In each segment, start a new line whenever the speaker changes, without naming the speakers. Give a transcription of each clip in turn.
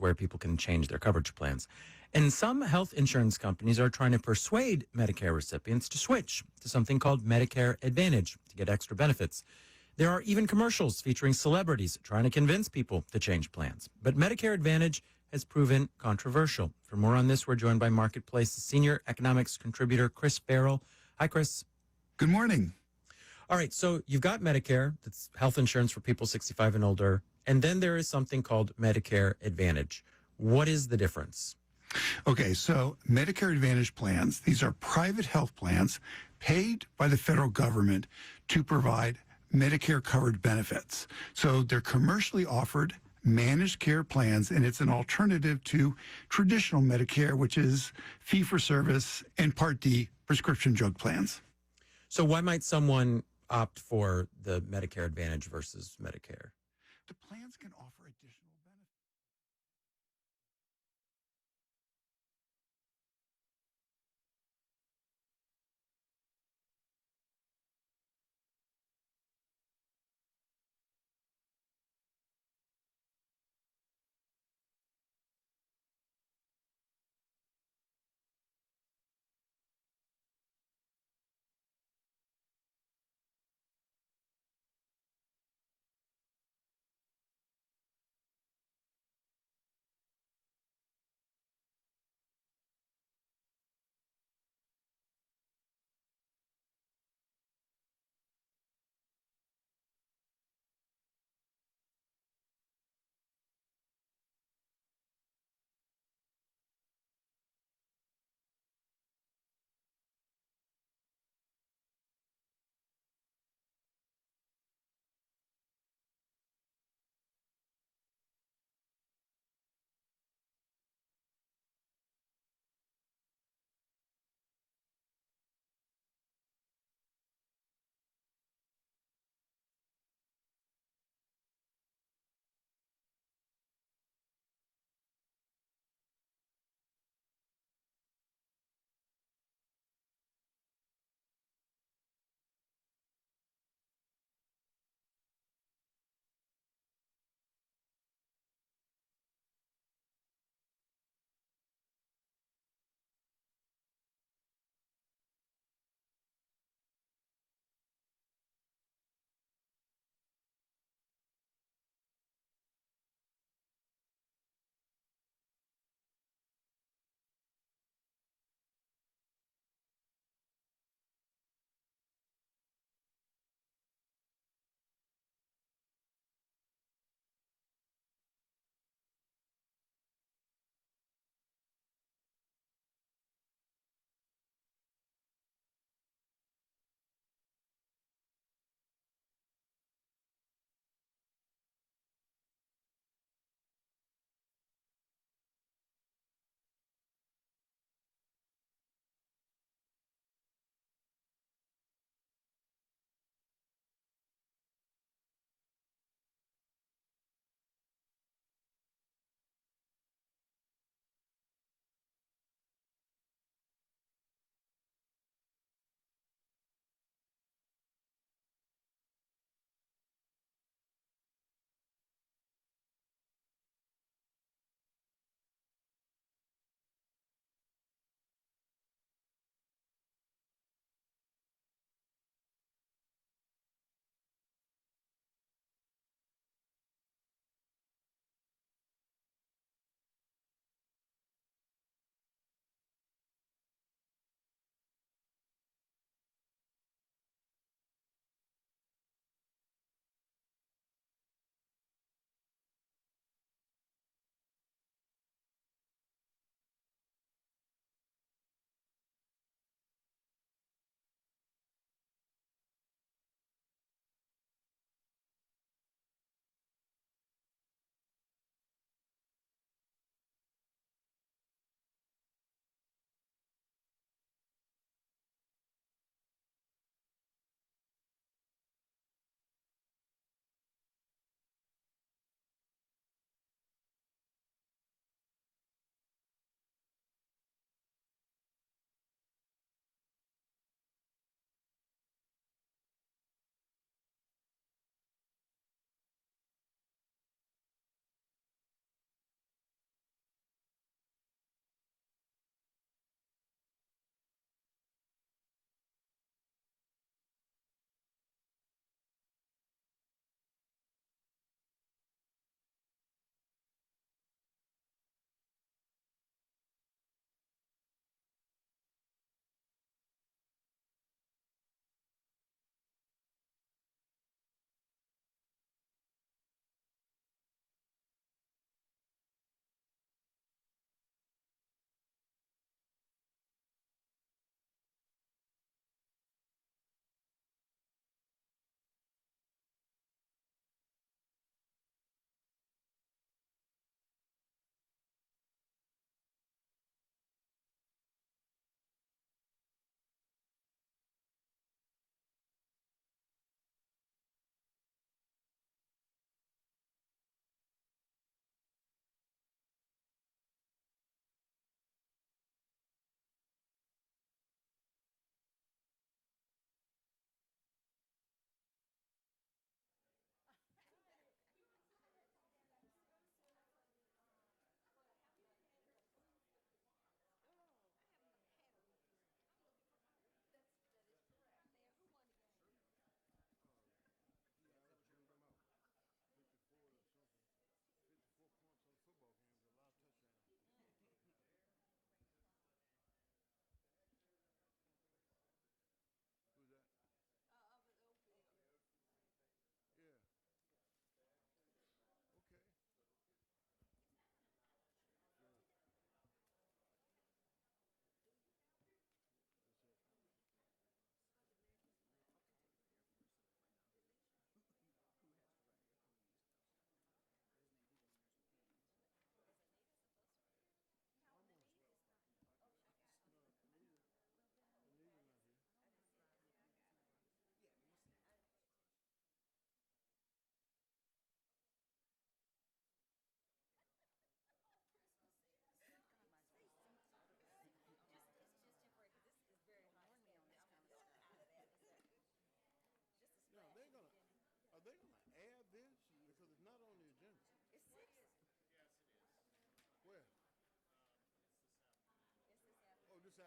where people can change their coverage plans. And some health insurance companies are trying to persuade Medicare recipients to switch to something called Medicare Advantage to get extra benefits. There are even commercials featuring celebrities trying to convince people to change plans. But Medicare Advantage has proven controversial. For more on this, we're joined by Marketplace's senior economics contributor, Chris Farrell. Hi, Chris.
Good morning.
All right, so you've got Medicare, that's health insurance for people 65 and older, and then there is something called Medicare Advantage. What is the difference?
Okay, so Medicare Advantage plans, these are private health plans paid by the federal government to provide Medicare-covered benefits. So they're commercially offered managed care plans, and it's an alternative to traditional Medicare, which is fee-for-service and Part D prescription drug plans.
So why might someone opt for the Medicare Advantage versus Medicare?
The plans can offer additional benefits.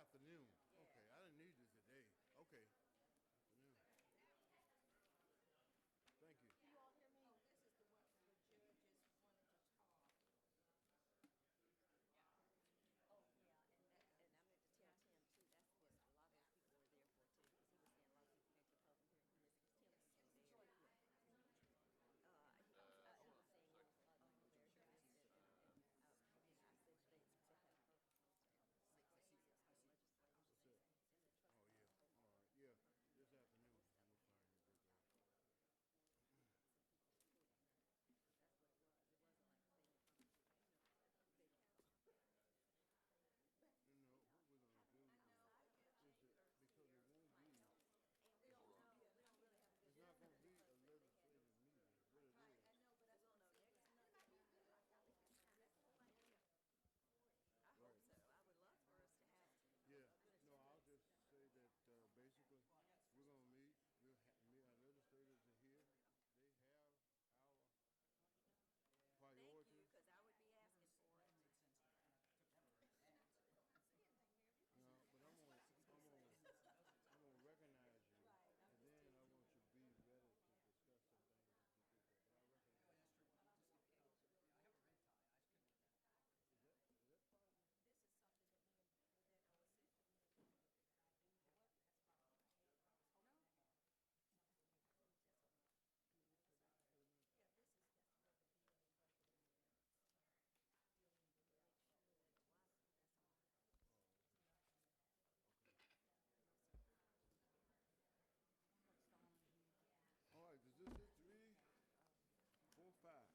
afternoon. Okay, I didn't need this today. Okay. Afternoon. Thank you. Oh, yeah. All right. Yeah, this afternoon. I'm gonna sign your paper. You know, what we're gonna do is it, because it won't be, it's not gonna be a legislative meeting. What it is. Right. Yeah. No, I'll just say that, basically, we're gonna meet, meet our legislators are here. They have our priorities. No, but I'm gonna recognize you, and then I want you to be ready to discuss some things as you do that. But I recognize you. Is that part of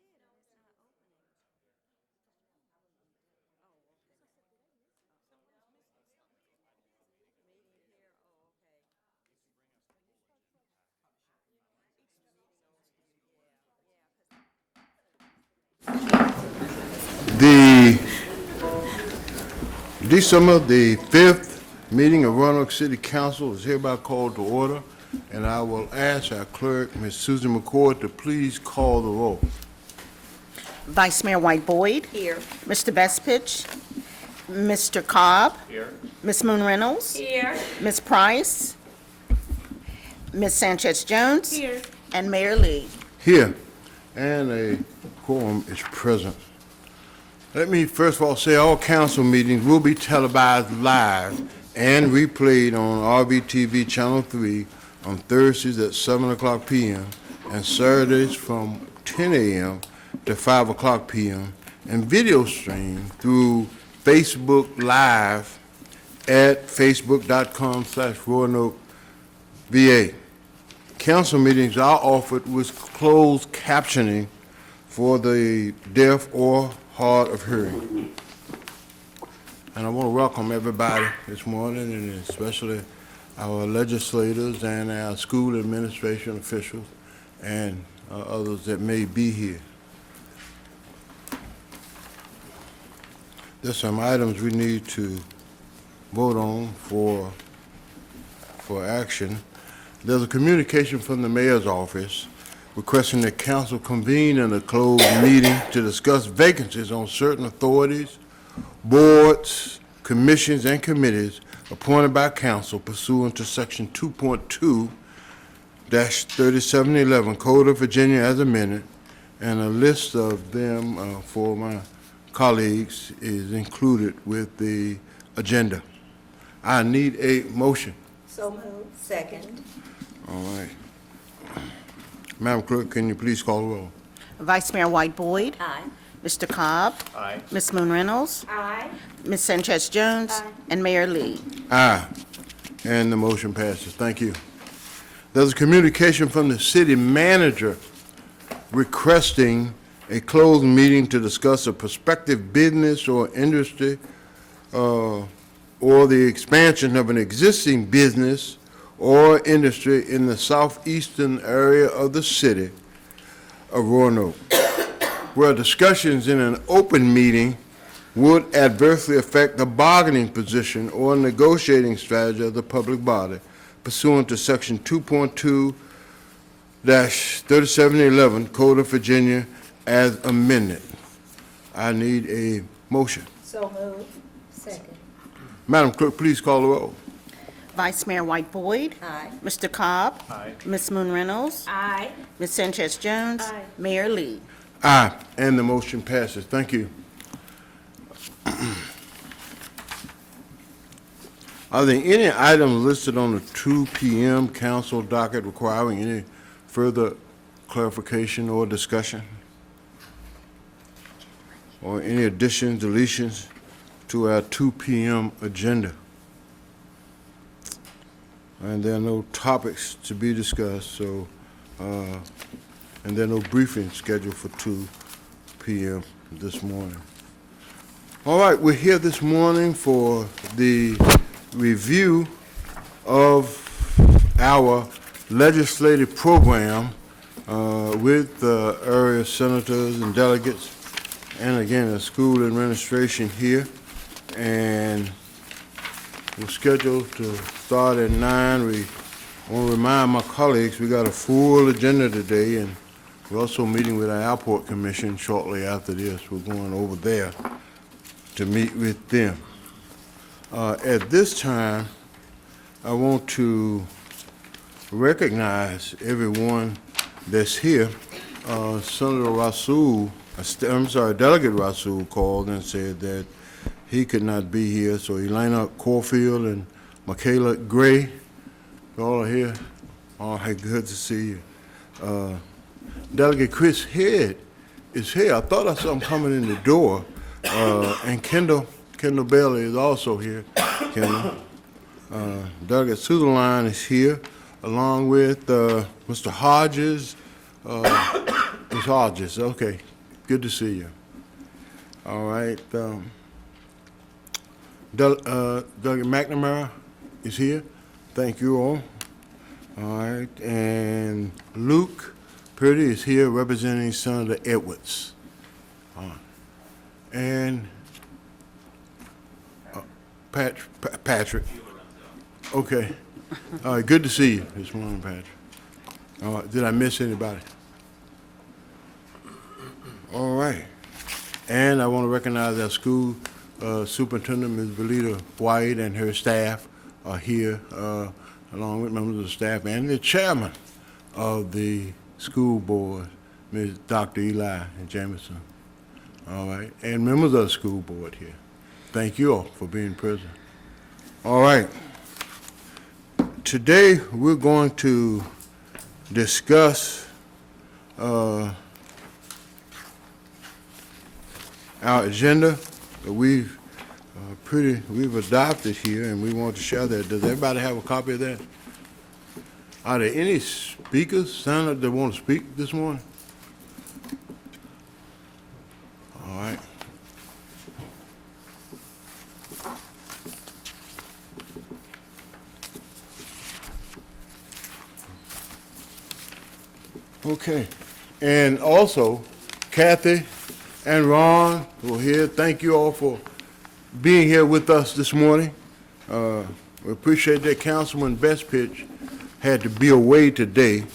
it? All right, is this it? 3, 4, 5. Who's speaking? The December the 5th meeting of Roanoke City Council is hereby called to order, and I will ask our clerk, Ms. Susan McCord, to please call the roll.
Vice Mayor White Boyd.
Here.
Mr. Bestfitch. Mr. Cobb.
Here.
Ms. Moon Reynolds.
Here.
Ms. Price. Ms. Sanchez Jones.
Here.
And Mayor Lee.
Here, and a quorum is present. Let me first of all say all council meetings will be televised live and replayed on RVTV Channel 3 on Thursdays at 7 o'clock p.m. and Saturdays from 10 a.m. to 5 o'clock p.m. and video stream through Facebook Live at facebook.com/Roanoke VA. Council meetings are offered with closed captioning for the deaf or hard of hearing. And I want to welcome everybody this morning, and especially our legislators and our school administration officials and others that may be here. There's some items we need to vote on for action. There's a communication from the mayor's office requesting that council convene in a closed meeting to discuss vacancies on certain authorities, boards, commissions, and committees appointed by council pursuant to section 2.2-3711 Code of Virginia as amended, and a list of them for my colleagues is included with the agenda. I need a motion.
So moved. Second.
All right. Madam Clerk, can you please call the roll?
Vice Mayor White Boyd.
Aye.
Mr. Cobb.
Aye.
Ms. Moon Reynolds.
Aye.
Ms. Sanchez Jones.
Aye.
And Mayor Lee.
Aye. And the motion passes. Thank you. There's a communication from the city manager requesting a closed meeting to discuss a prospective business or industry or the expansion of an existing business or industry in the southeastern area of the city of Roanoke, where discussions in an open meeting would adversely affect the bargaining position or negotiating strategy of the public body pursuant to Section 2.2-3711 Code of Virginia as amended. I need a motion.
So moved. Second.
Madam Clerk, please call the roll.
Vice Mayor White Boyd.
Aye.
Mr. Cobb.
Aye.
Ms. Moon Reynolds.
Aye.
Ms. Sanchez Jones.
Aye.
Mayor Lee.
Aye, and the motion passes. Thank you. Are there any items listed on the 2 p.m. council docket requiring any further clarification or discussion? Or any additions, deletions to our 2 p.m. agenda? And there are no topics to be discussed, so, and there are no briefings scheduled for 2 p.m. this morning. All right, we're here this morning for the review of our legislative program with area senators and delegates, and again, the school administration here. And we're scheduled to start at 9. We want to remind my colleagues we got a full agenda today, and we're also meeting with our airport commission shortly after this. We're going over there to meet with them. At this time, I want to recognize everyone that's here. Senator Rasul, Delegate Rasul called and said that he could not be here, so Elena Corfield and Michaela Gray, all are here. All right, good to see you. Delegate Chris Head is here. I thought I saw him coming in the door. And Kendall Bailey is also here. Kendall. Delegate Sutherland is here, along with Mr. Hodges. Ms. Hodges, okay. Good to see you. All right. Delegate McNamara is here. Thank you all. All right. And Luke Purdy is here representing Senator Edwards. And Patrick. Okay. All right, good to see you this morning, Patrick. All right, did I miss anybody? All right. And I want to recognize our school superintendent, Ms. Valita White, and her staff are here, along with members of the staff and the chairman of the school board, Ms. Dr. Eli Jamison. All right, and members of the school board here. Thank you all for being present. All right. Today, we're going to discuss our agenda that we've adopted here, and we want to share that. Does everybody have a copy of that? Are there any speakers signed up that want to speak this morning? All right. Okay. And also, Kathy and Ron who are here, thank you all for being here with us this morning. We appreciate that. Councilman Bestpitch had to be away today,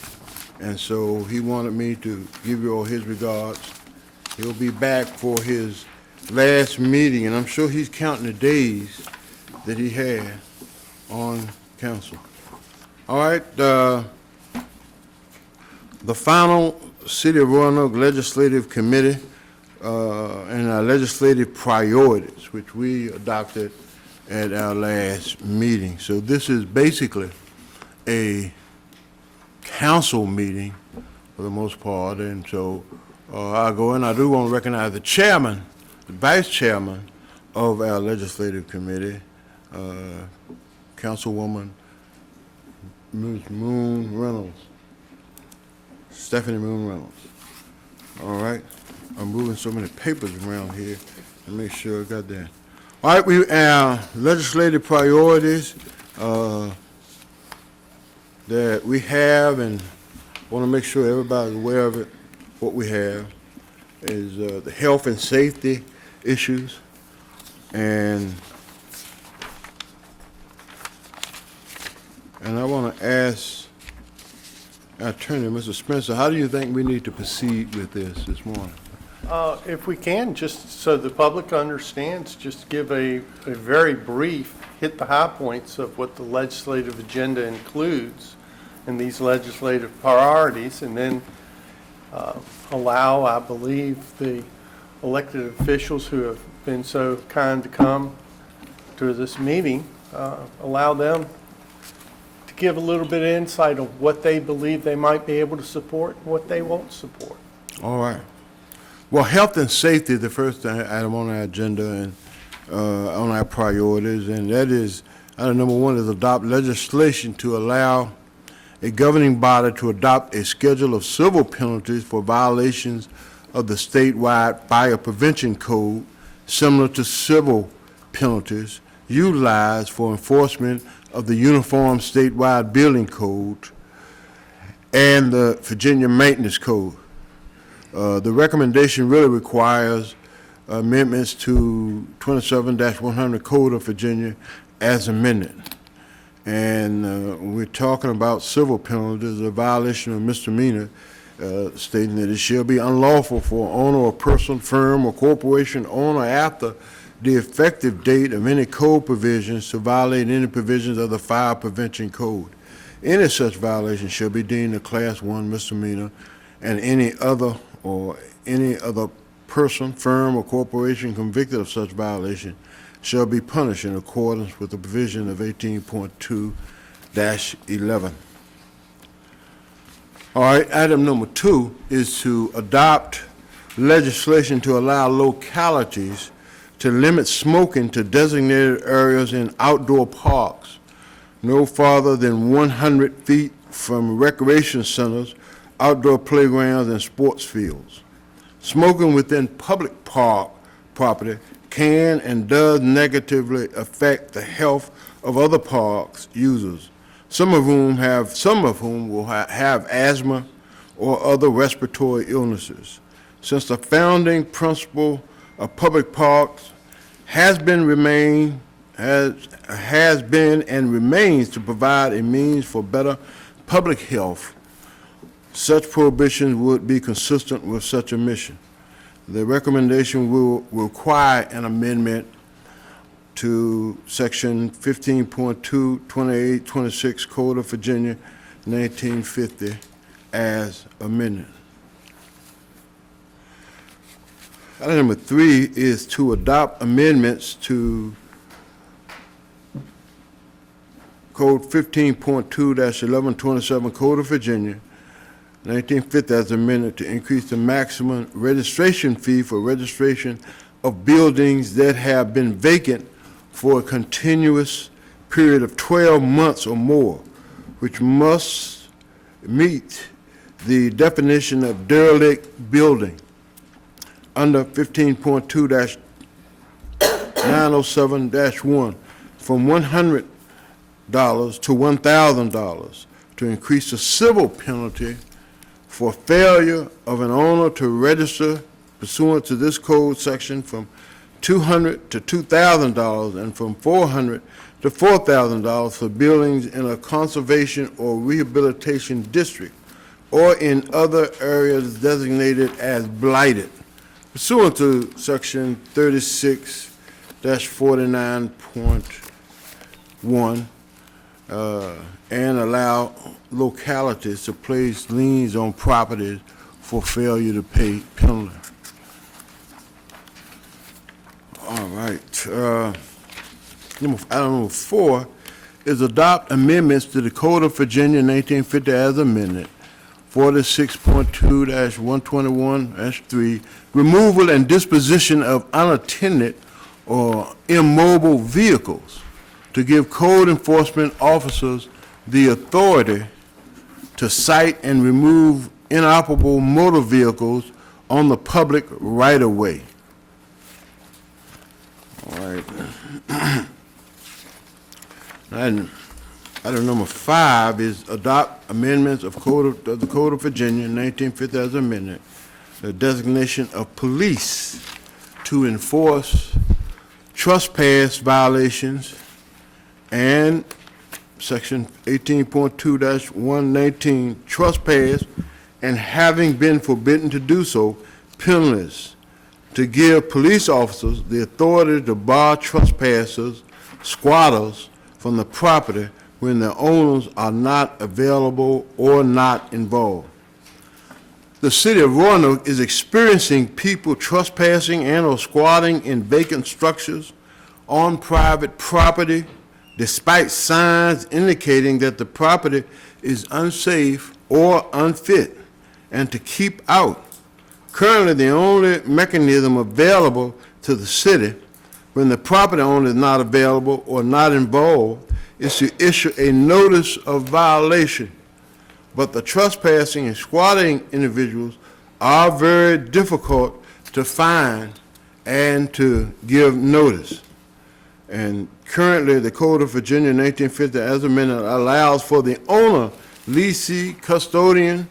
and so he wanted me to give you all his regards. He'll be back for his last meeting, and I'm sure he's counting the days that he had on council. All right, the final City of Roanoke Legislative Committee and our legislative priorities, which we adopted at our last meeting. So this is basically a council meeting for the most part, and so I'll go in. I do want to recognize the chairman, the vice chairman of our legislative committee, Councilwoman Ms. Moon Reynolds, Stephanie Moon Reynolds. All right, I'm moving so many papers around here to make sure I got that. All right, we legislative priorities that we have, and want to make sure everybody's aware of it. What we have is the health and safety issues, and I want to ask Attorney, Mr. Spencer, how do you think we need to proceed with this morning?
If we can, just so the public understands, just give a very brief, hit the high points of what the legislative agenda includes in these legislative priorities, and then allow, I believe, the elected officials who have been so kind to come to this meeting, allow them to give a little bit of insight of what they believe they might be able to support and what they won't support.
All right. Well, health and safety is the first item on our agenda and on our priorities, and that is, item number one is adopt legislation to allow a governing body to adopt a schedule of civil penalties for violations of the statewide fire prevention code, similar to civil penalties utilized for enforcement of the Uniform Statewide Building Code and the Virginia Maintenance Code. The recommendation really requires amendments to 27-100 Code of Virginia as amended. And we're talking about civil penalties, a violation of misdemeanor, stating that it shall be unlawful for owner or person, firm, or corporation owner after the effective date of any code provisions to violate any provisions of the Fire Prevention Code. Any such violation shall be deemed a Class 1 misdemeanor, and any other person, firm, or corporation convicted of such violation shall be punished in accordance with the provision of 18.2-11. All right, item number two is to adopt legislation to allow localities to limit smoking to designated areas in outdoor parks no farther than 100 feet from recreation centers, outdoor playgrounds, and sports fields. Smoking within public park property can and does negatively affect the health of other parks users, some of whom will have asthma or other respiratory illnesses. Since the founding principle of public parks has been and remains to provide a means for better public health, such prohibitions would be consistent with such a mission. The recommendation will require an amendment to Section 15.2, 28, 26 Code of Virginia, 1950, as amended. Item number three is to adopt amendments to Code 15.2-1127 Code of Virginia, 1950 as amended, to increase the maximum registration fee for registration of buildings that have been vacant for a continuous period of 12 months or more, which must meet the definition of derelict building under 15.2-907-1 from $100 to $1,000 to increase the civil penalty for failure of an owner to register pursuant to this code section from $200 to $2,000 and from $400 to $4,000 for buildings in a conservation or rehabilitation district or in other areas designated as blighted pursuant to section 36-49.1 and allow localities to place liens on properties for failure to pay penalty. All right. Item number four is adopt amendments to the Code of Virginia 1950 as amended, 46.2-121-3, removal and disposition of unattended or immobile vehicles, to give code enforcement officers the authority to cite and remove inoperable motor vehicles on the public right-of-way. All right. And item number 5 is adopt amendments of the Code of Virginia, 1950 as amended, the designation of police to enforce trespass violations and section 18.2-119 trespass and having been forbidden to do so, penalties, to give police officers the authority to bar trespassers, squatters from the property when the owners are not available or not involved. The city of Roanoke is experiencing people trespassing and or squatting in vacant structures on private property despite signs indicating that the property is unsafe or unfit and to keep out. Currently, the only mechanism available to the city when the property owner is not available or not involved is to issue a notice of violation. But the trespassing and squatting individuals are very difficult to find and to give notice. And currently, the Code of Virginia 1950 as amended allows for the owner, leasee, custodian,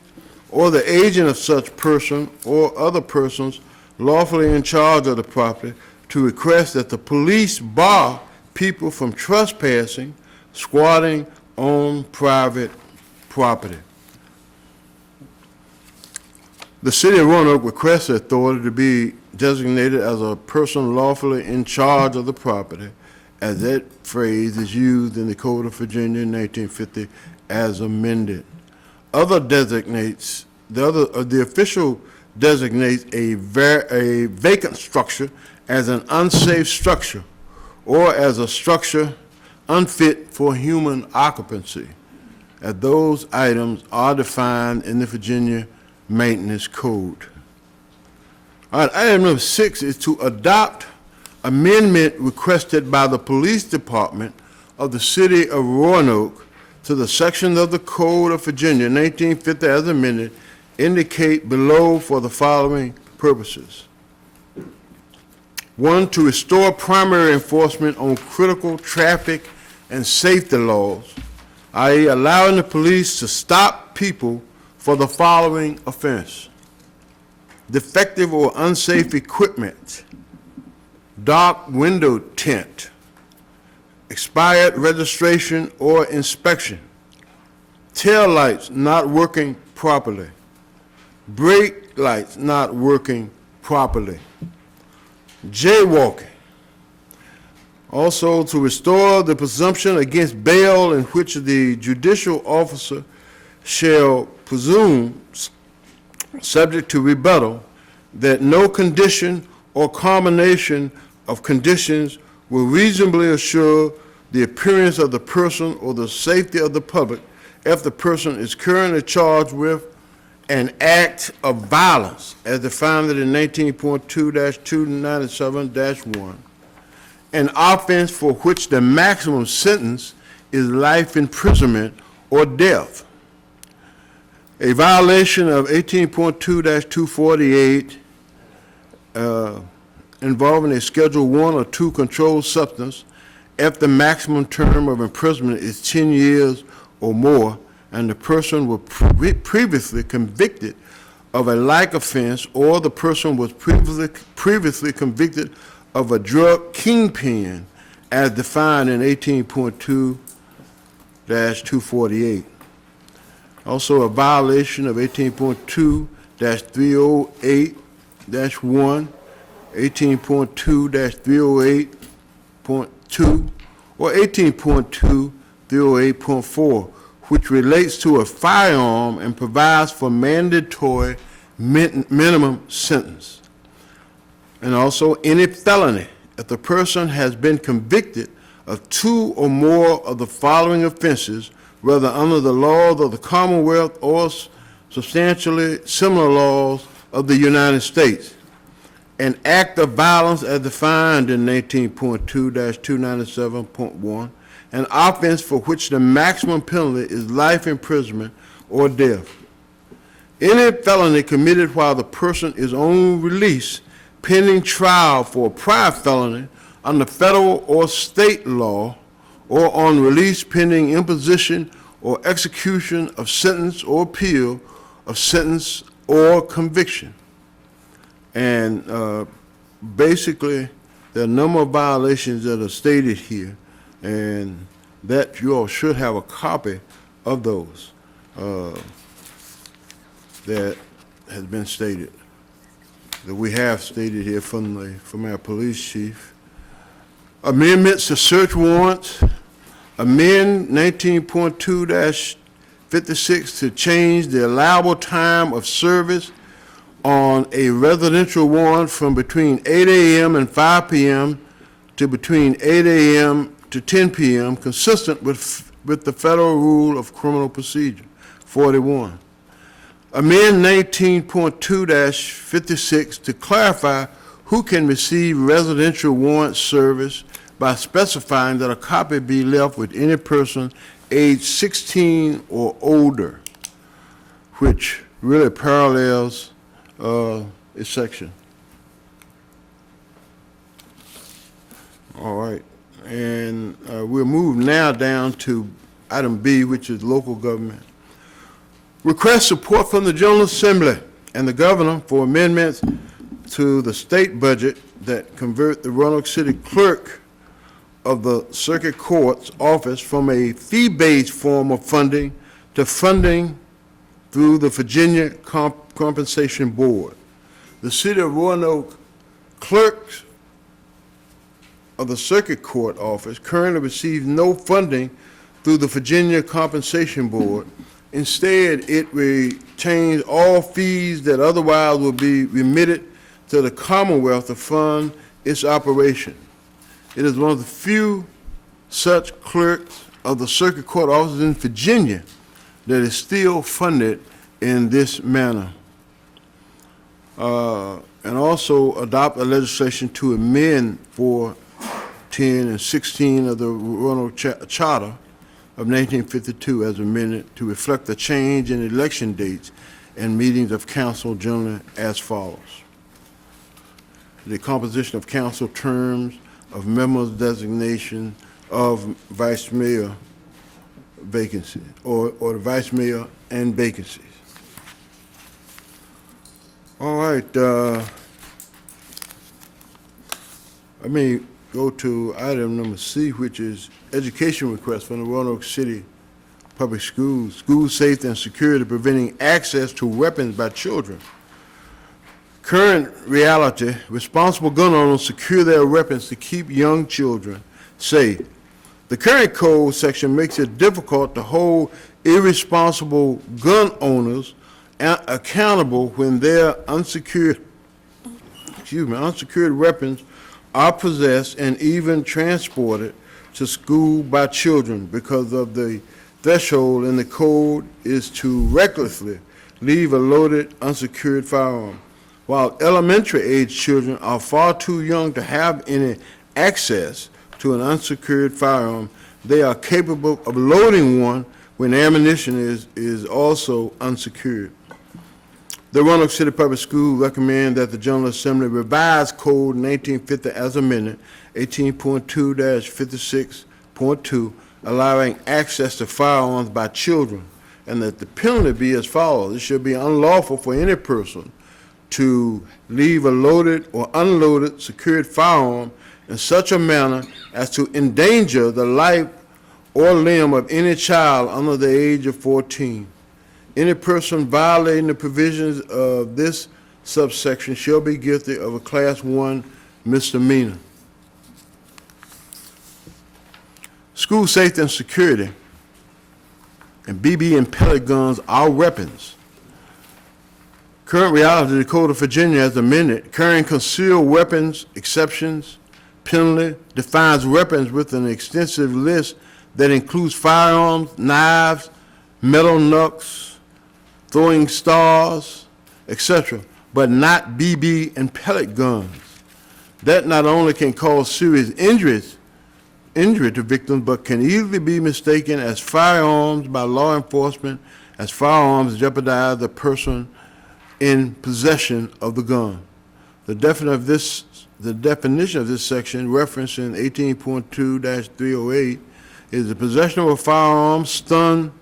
or the agent of such person or other persons lawfully in charge of the property to request that the police bar people from trespassing, squatting on private property. The city of Roanoke requests the authority to be designated as a person lawfully in charge of the property, as that phrase is used in the Code of Virginia 1950 as amended. The official designates a vacant structure as an unsafe structure or as a structure unfit for human occupancy, as those items are defined in the Virginia Maintenance Code. All right, item number 6 is to adopt amendment requested by the Police Department of the City of Roanoke to the sections of the Code of Virginia 1950 as amended indicate below for the following purposes. 1, to restore primary enforcement on critical traffic and safety laws, i.e. allowing the police to stop people for the following offense: defective or unsafe equipment, dark window tint, expired registration or inspection, tail lights not working properly, brake lights not working properly, jaywalking. Also, to restore the presumption against bail in which the judicial officer shall presume, subject to rebuttal, that no condition or combination of conditions will reasonably assure the appearance of the person or the safety of the public if the person is currently charged with an act of violence as defined in 19.2-297-1, an offense for which the maximum sentence is life imprisonment or death, a violation of 18.2-248 involving a Schedule 1 or 2 controlled substance if the maximum term of imprisonment is 10 years or more and the person was previously convicted of a like offense or the person was previously convicted of a drug kingpin as defined in 18.2-248. Also a violation of 18.2-308-1, 18.2-308.2, or 18.2-308.4, which relates to a firearm and provides for mandatory minimum sentence. And also any felony, if the person has been convicted of 2 or more of the following offenses, whether under the laws of the Commonwealth or substantially similar laws of the United States. An act of violence as defined in 18.2-297.1, an offense for which the maximum penalty is life imprisonment or death. Any felony committed while the person is on release pending trial for a prior felony under federal or state law, or on release pending imposition or execution of sentence or appeal of sentence or conviction. And basically, there are a number of violations that are stated here, and that you all should have a copy of those that has been stated, that we have stated here from our police chief. Amendments to search warrants. Amend 19.2-56 to change the allowable time of service on a residential warrant from between 8 a.m. and 5 p.m. to between 8 a.m. to 10 p.m., consistent with the Federal Rule of Criminal Procedure 41. Amend 19.2-56 to clarify who can receive residential warrant service by specifying that a copy be left with any person age 16 or older, which really parallels this section. All right, and we'll move now down to item B, which is local government. Request support from the General Assembly and the Governor for amendments to the state budget that convert the Roanoke City Clerk of the Circuit Court's office from a fee-based form of funding to funding through the Virginia Compensation Board. The City of Roanoke Clerks of the Circuit Court office currently receives no funding through the Virginia Compensation Board. Instead, it retains all fees that otherwise would be remitted to the Commonwealth to fund its operation. It is one of the few such clerks of the Circuit Court offices in Virginia that is still funded in this manner. And also adopt a legislation to amend 4, 10, and 16 of the Roanoke Charter of 1952 as amended to reflect the change in election dates and meetings of council generally as follows. The composition of council terms of members' designation of vice mayor vacancy, or the vice mayor and vacancies. All right, let me go to item number C, which is education request from the Roanoke City Public Schools, school safety and security preventing access to weapons by children. Current reality, responsible gun owners secure their weapons to keep young children safe. The current code section makes it difficult to hold irresponsible gun owners accountable when their unsecured weapons are possessed and even transported to school by children, because of the threshold in the code is to recklessly leave a loaded, unsecured firearm. While elementary age children are far too young to have any access to an unsecured firearm, they are capable of loading one when ammunition is also unsecured. The Roanoke City Public Schools recommend that the General Assembly revise Code 1950 as amended, 18.2-56.2, allowing access to firearms by children, and that the penalty be as follows. It should be unlawful for any person to leave a loaded or unloaded secured firearm in such a manner as to endanger the life or limb of any child under the age of 14. Any person violating the provisions of this subsection shall be guilty of a Class 1 misdemeanor. School safety and security and BB and pellet guns are weapons. Current reality of the Code of Virginia as amended, carrying concealed weapons exceptions penalty defines weapons with an extensive list that includes firearms, knives, metal knucks, throwing stars, etc., but not BB and pellet guns. That not only can cause serious injury to victims, but can easily be mistaken as firearms by law enforcement, as firearms jeopardize the person in possession of the gun. The the definition of this section referenced in 18.2-308 is the possession of a firearm, stun,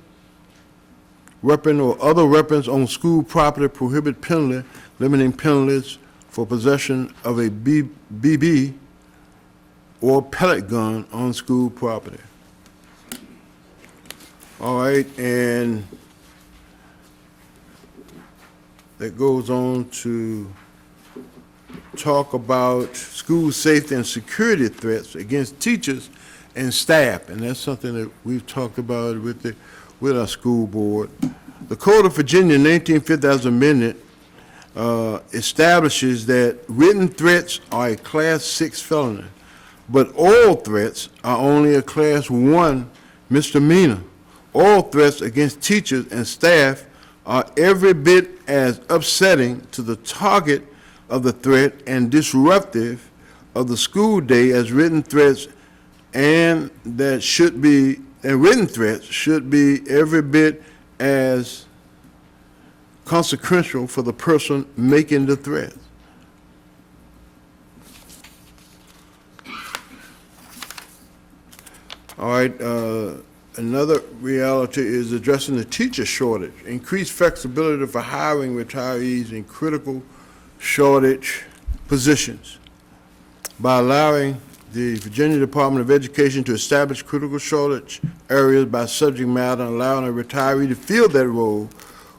weapon, or other weapons on school property, prohibit penalty, limiting penalties for possession of a BB or pellet gun on school property. All right, and that goes on to talk about school safety and security threats against teachers and staff, and that's something that we've talked about with our school board. The Code of Virginia 1950 as amended establishes that written threats are a Class 6 felony, but oral threats are only a Class 1 misdemeanor. Oral threats against teachers and staff are every bit as upsetting to the target of the threat and disruptive of the school day as written threats, and written threats should be every bit as consequential for the person making the threat. All right, another reality is addressing the teacher shortage. Increased flexibility for hiring retirees in critical shortage positions by allowing the Virginia Department of Education to establish critical shortage areas by subject matter and allowing a retiree to fill that role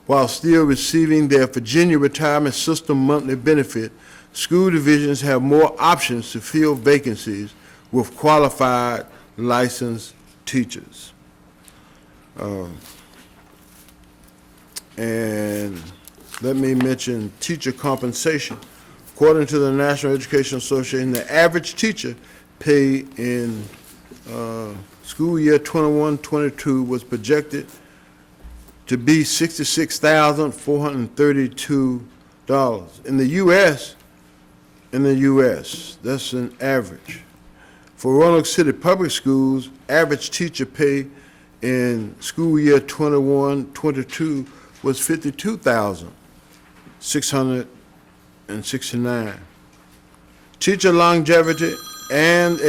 while still receiving their Virginia Retirement System monthly benefit. School divisions have more options to fill vacancies with qualified licensed teachers. And let me mention teacher compensation. According to the National Education Association, the average teacher pay in school year 21-22 was projected to be $66,432. In the U.S., that's an average. For Roanoke City Public Schools, average teacher pay in school year 21-22 was $52,669. Teacher longevity and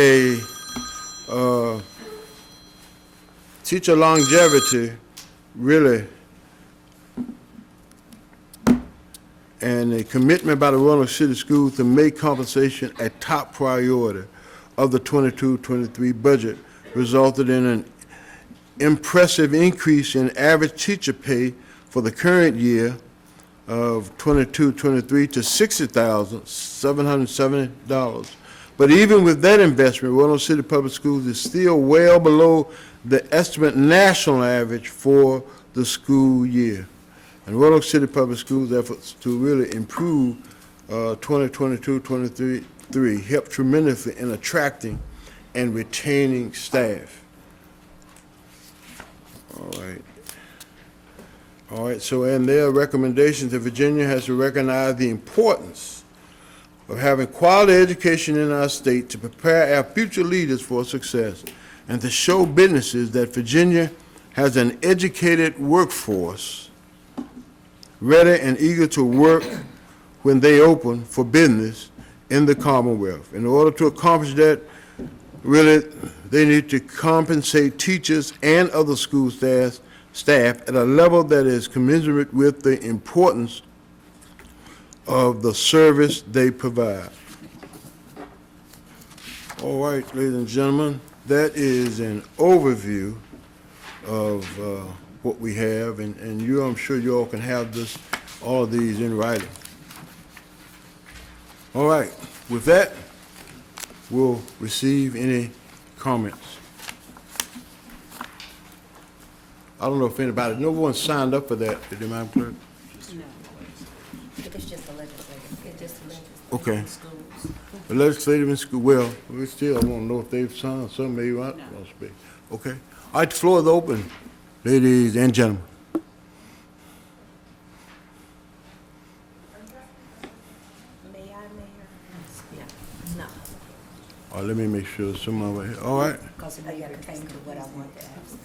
really, and a commitment by the Roanoke City Schools to make compensation a top priority of the 22-23 budget resulted in an impressive increase in average teacher pay for the current year of 22-23 to $60,770. But even with that investment, Roanoke City Public Schools is still well below the estimate national average for the school year. And Roanoke City Public Schools' efforts to really improve 2022-23 helped tremendously in attracting and retaining staff. All right, so in their recommendations that Virginia has to recognize the importance of having quality education in our state to prepare our future leaders for success and to show businesses that Virginia has an educated workforce ready and eager to work when they open for business in the Commonwealth. In order to accomplish that, really, they need to compensate teachers and other school staff at a level that is commensurate with the importance of the service they provide. All right, ladies and gentlemen, that is an overview of what we have, and I'm sure you all can have all of these in writing. All right, with that, we'll receive any comments. I don't know if anybody, no one signed up for that, did you, Madam Clerk?
No. It's just the legislative. It's just the legislative.
Okay.
Schools.
The legislative in school, well, we still want to know if they've signed, some maybe not. Okay. All right, the floor is open, ladies and gentlemen.
May I, Mayor? Yeah. No.
All right, let me make sure someone over here. All right.
Because I got to think of what I want to ask.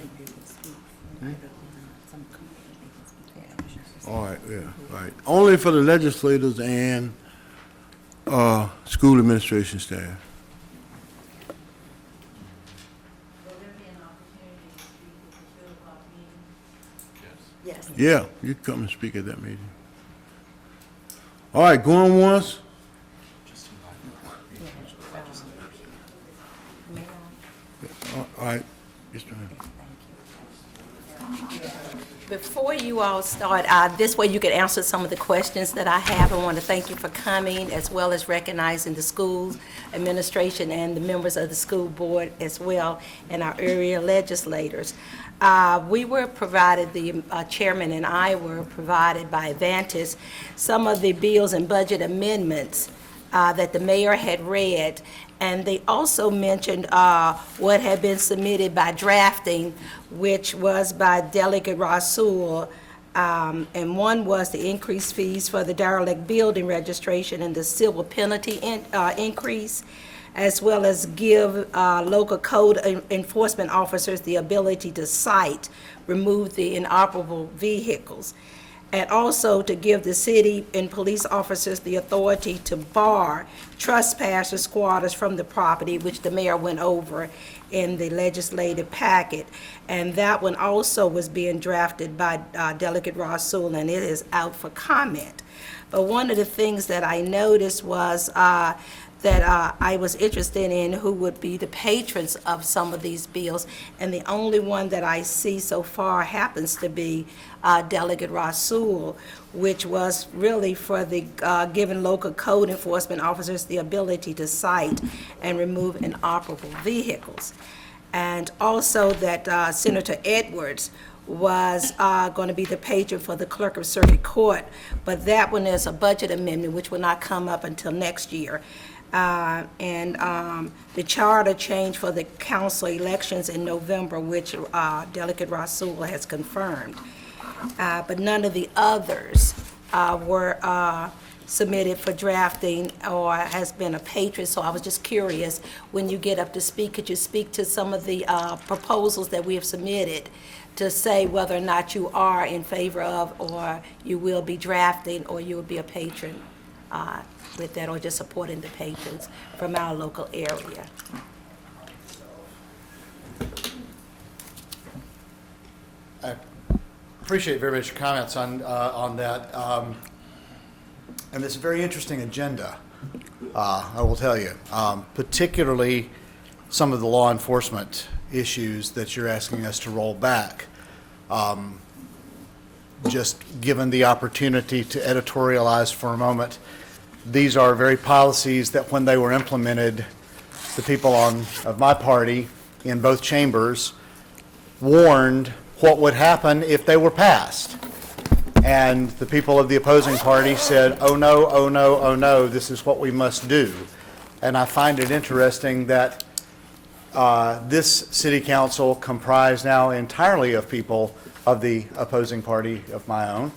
All right, yeah, right. Only for the legislators and school administration staff.
Will there be an opportunity to speak at the 2 o'clock meeting? Yes.
Yeah, you come and speak at that meeting. All right, going once. All right. Yes, ma'am.
Before you all start, this way you can answer some of the questions that I have. I want to thank you for coming, as well as recognizing the school administration and the members of the school board as well, and our area legislators. We were provided, the chairman and I were provided by Advantis, some of the bills and budget amendments that the mayor had read, and they also mentioned what had been submitted by drafting, which was by Delegate Rasul, and one was the increased fees for the derelict building registration and the civil penalty increase, as well as give local code enforcement officers the ability to cite, remove the inoperable vehicles, and also to give the city and police officers the authority to bar trespassers, squatters from the property, which the mayor went over in the legislative packet. And that one also was being drafted by Delegate Rasul, and it is out for comment. But one of the things that I noticed was that I was interested in who would be the patrons of some of these bills, and the only one that I see so far happens to be Delegate Rasul, which was really for the giving local code enforcement officers the ability to cite and remove inoperable vehicles. And also that Senator Edwards was going to be the patron for the clerk of circuit court, but that one is a budget amendment which will not come up until next year. And the charter change for the council elections in November, which Delegate Rasul has confirmed. But none of the others were submitted for drafting or has been a patron, so I was just curious, when you get up to speak, could you speak to some of the proposals that we have submitted to say whether or not you are in favor of, or you will be drafting, or you will be a patron with that, or just supporting the patrons from our local area?
I appreciate very much your comments on that. And it's a very interesting agenda, I will tell you, particularly some of the law enforcement issues that you're asking us to roll back. Just given the opportunity to editorialize for a moment, these are very policies that when they were implemented, the people of my party in both chambers warned what would happen if they were passed. And the people of the opposing party said, oh no, oh no, oh no, this is what we must do. And I find it interesting that this city council, comprised now entirely of people of the opposing party of my own,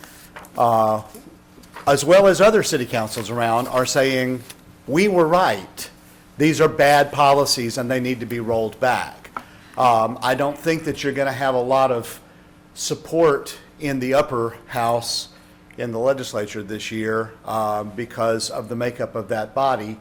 as well as other city councils around, are saying, we were right. These are bad policies and they need to be rolled back. I don't think that you're going to have a lot of support in the upper house in the legislature this year because of the makeup of that body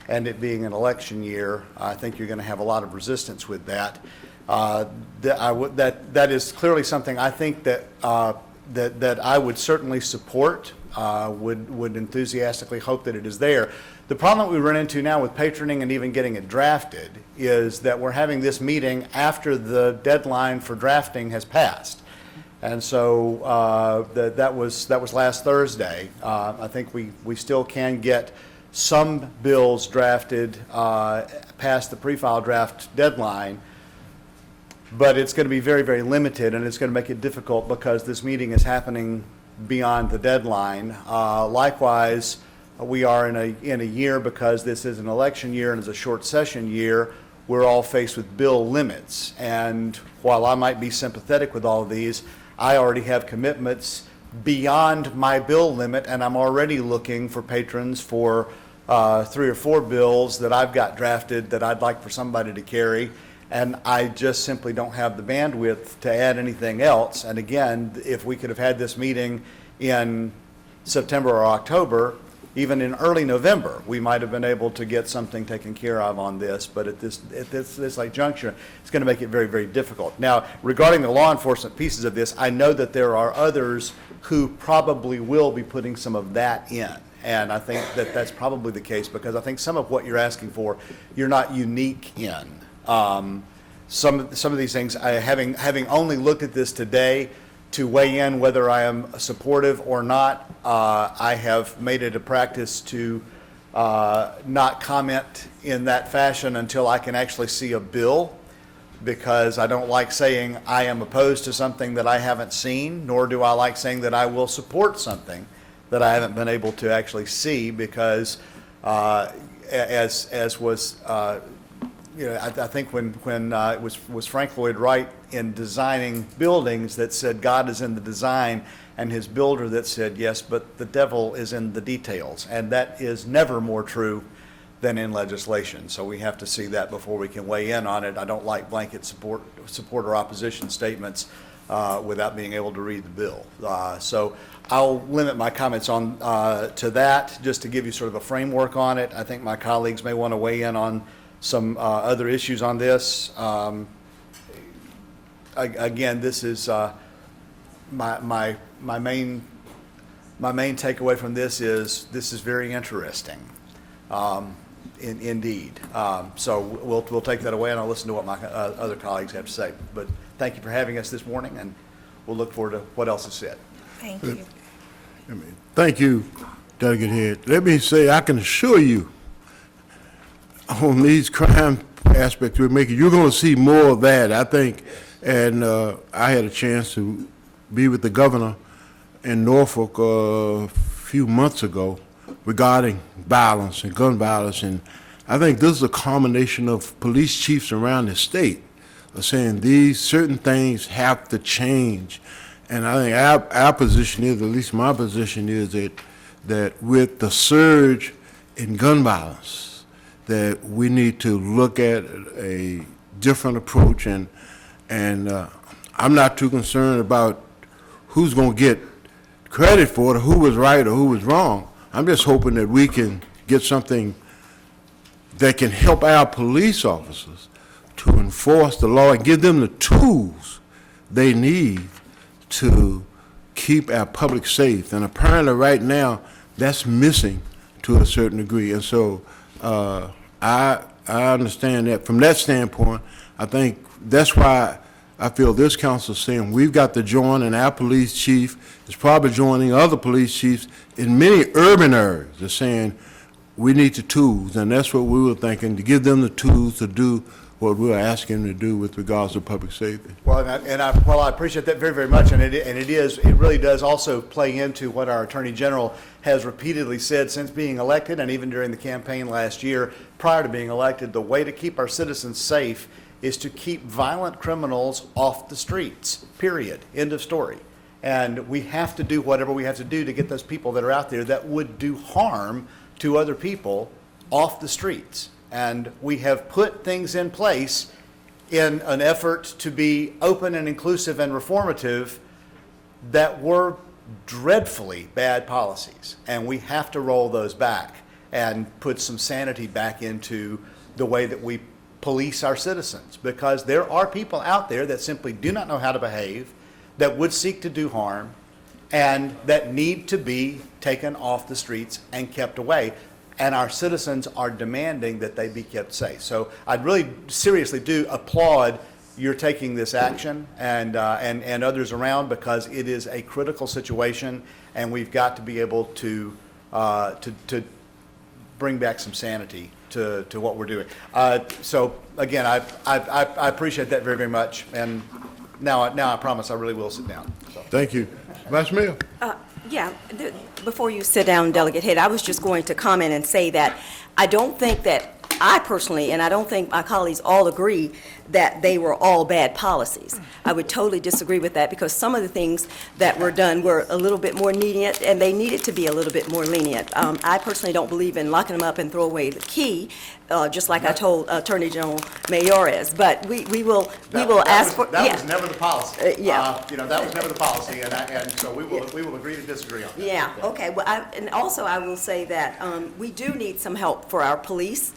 and it being an election year. I think you're going to have a lot of resistance with that. That is clearly something I think that I would certainly support, would enthusiastically hope that it is there. The problem that we run into now with patroning and even getting it drafted is that we're having this meeting after the deadline for drafting has passed. And so that was last Thursday. I think we still can get some bills drafted past the pre-file draft deadline, but it's going to be very, very limited, and it's going to make it difficult because this meeting is happening beyond the deadline. Likewise, we are in a year, because this is an election year and it's a short session year, we're all faced with bill limits. And while I might be sympathetic with all of these, I already have commitments beyond my bill limit, and I'm already looking for patrons for 3 or 4 bills that I've got drafted that I'd like for somebody to carry, and I just simply don't have the bandwidth to add anything else. And again, if we could have had this meeting in September or October, even in early November, we might have been able to get something taken care of on this, but at this like juncture, it's going to make it very, very difficult. Now, regarding the law enforcement pieces of this, I know that there are others who probably will be putting some of that in. And I think that that's probably the case, because I think some of what you're asking for, you're not unique in. Some of these things, having only looked at this today to weigh in whether I am supportive or not, I have made it a practice to not comment in that fashion until I can actually see a bill, because I don't like saying I am opposed to something that I haven't seen, nor do I like saying that I will support something that I haven't been able to actually see, because as was, I think when it was Frank Lloyd Wright in designing buildings that said God is in the design, and his builder that said yes, but the devil is in the details, and that is never more true than in legislation. So we have to see that before we can weigh in on it. I don't like blanket support or opposition statements without being able to read the bill. So I'll limit my comments on to that, just to give you sort of a framework on it. I think my colleagues may want to weigh in on some other issues on this. Again, this is my main takeaway from this is very interesting. Indeed. So we'll take that away, and I'll listen to what my other colleagues have to say. But thank you for having us this morning, and we'll look forward to what else is said.
Thank you.
Thank you, Delegate Head. Let me say, I can assure you, on these crime aspects we're making, you're going to see more of that, I think. And I had a chance to be with the governor in Norfolk a few months ago regarding violence and gun violence, and I think this is a combination of police chiefs around the state are saying these certain things have to change. And I think our position is, at least my position is, that with the surge in gun violence, that we need to look at a different approach, and I'm not too concerned about who's going to get credit for it, or who was right or who was wrong. I'm just hoping that we can get something that can help our police officers to enforce the law and give them the tools they need to keep our public safe. And apparently right now, that's missing to a certain degree. And so I understand that. From that standpoint, I think that's why I feel this council is saying we've got to join, and our police chief is probably joining other police chiefs in many urban areas. They're saying we need the tools, and that's what we were thinking, to give them the tools to do what we're asking them to do with regards to public safety.
Well, I appreciate that very, very much, and it really does also play into what our Attorney General has repeatedly said since being elected, and even during the campaign last year prior to being elected. The way to keep our citizens safe is to keep violent criminals off the streets, period, end of story. And we have to do whatever we have to do to get those people that are out there that would do harm to other people off the streets. And we have put things in place in an effort to be open and inclusive and reformative that were dreadfully bad policies. And we have to roll those back and put some sanity back into the way that we police our citizens, because there are people out there that simply do not know how to behave, that would seek to do harm, and that need to be taken off the streets and kept away. And our citizens are demanding that they be kept safe. So I really seriously do applaud your taking this action, and others around, because it is a critical situation, and we've got to be able to bring back some sanity to what we're doing. So again, I appreciate that very, very much. And now I promise I really will sit down. So.
Thank you. Vice Mayor?
Before you sit down, Delegate Head, I was just going to comment and say that I don't think that I personally, and I don't think my colleagues all agree, that they were all bad policies. I would totally disagree with that, because some of the things that were done were a little bit more lenient, and they needed to be a little bit more lenient. I personally don't believe in locking them up and throw away the key, just like I told Attorney General Mayorkas. But we will ask for.
That was never the policy.
Yeah.
That was never the policy, and so we will agree to disagree on that.
Yeah, okay. Well, and also I will say that we do need some help for our police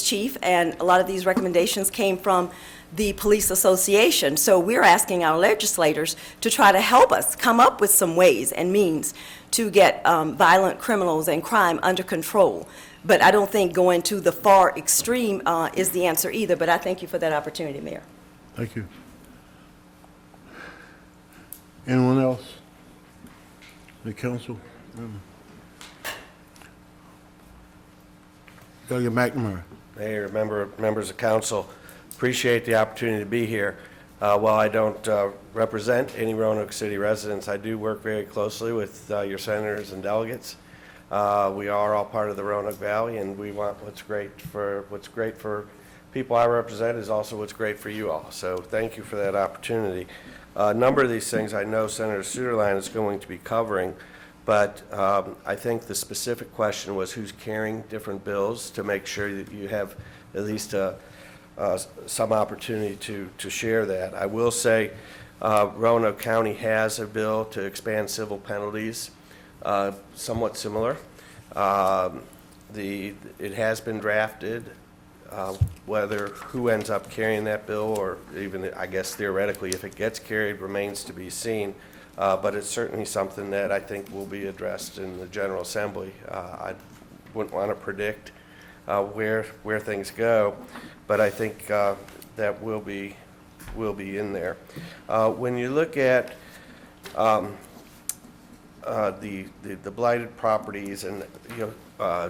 chief, and a lot of these recommendations came from the Police Association. So we're asking our legislators to try to help us come up with some ways and means to get violent criminals and crime under control. But I don't think going to the far extreme is the answer either, but I thank you for that opportunity, Mayor.
Thank you. Anyone else? The council? Delegate McNamara.
Mayor, members of council, appreciate the opportunity to be here. While I don't represent any Roanoke City residents, I do work very closely with your senators and delegates. We are all part of the Roanoke Valley, and we want what's great for people I represent is also what's great for you all. So thank you for that opportunity. A number of these things I know Senator Suderline is going to be covering, but I think the specific question was who's carrying different bills, to make sure that you have at least some opportunity to share that. I will say Roanoke County has a bill to expand civil penalties, somewhat similar. It has been drafted. Whether who ends up carrying that bill, or even, I guess, theoretically, if it gets carried, remains to be seen. But it's certainly something that I think will be addressed in the General Assembly. I wouldn't want to predict where things go, but I think that will be in there. When you look at the blighted properties, and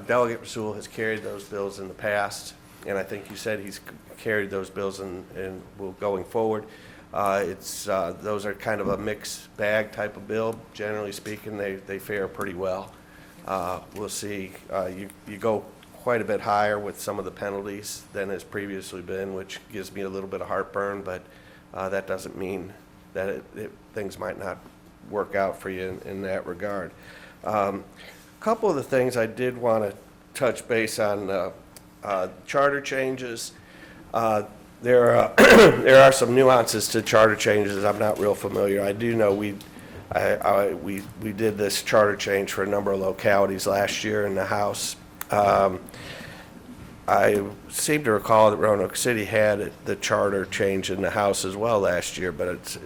Delegate Rasul has carried those bills in the past, and I think you said he's carried those bills and will going forward. Those are kind of a mixed bag type of bill. Generally speaking, they fare pretty well. We'll see. You go quite a bit higher with some of the penalties than has previously been, which gives me a little bit of heartburn, but that doesn't mean that things might not work out for you in that regard. A couple of the things I did want to touch base on, charter changes. There are some nuances to charter changes I'm not real familiar. I do know we did this charter change for a number of localities last year in the House. I seem to recall that Roanoke City had the charter change in the House as well last year, but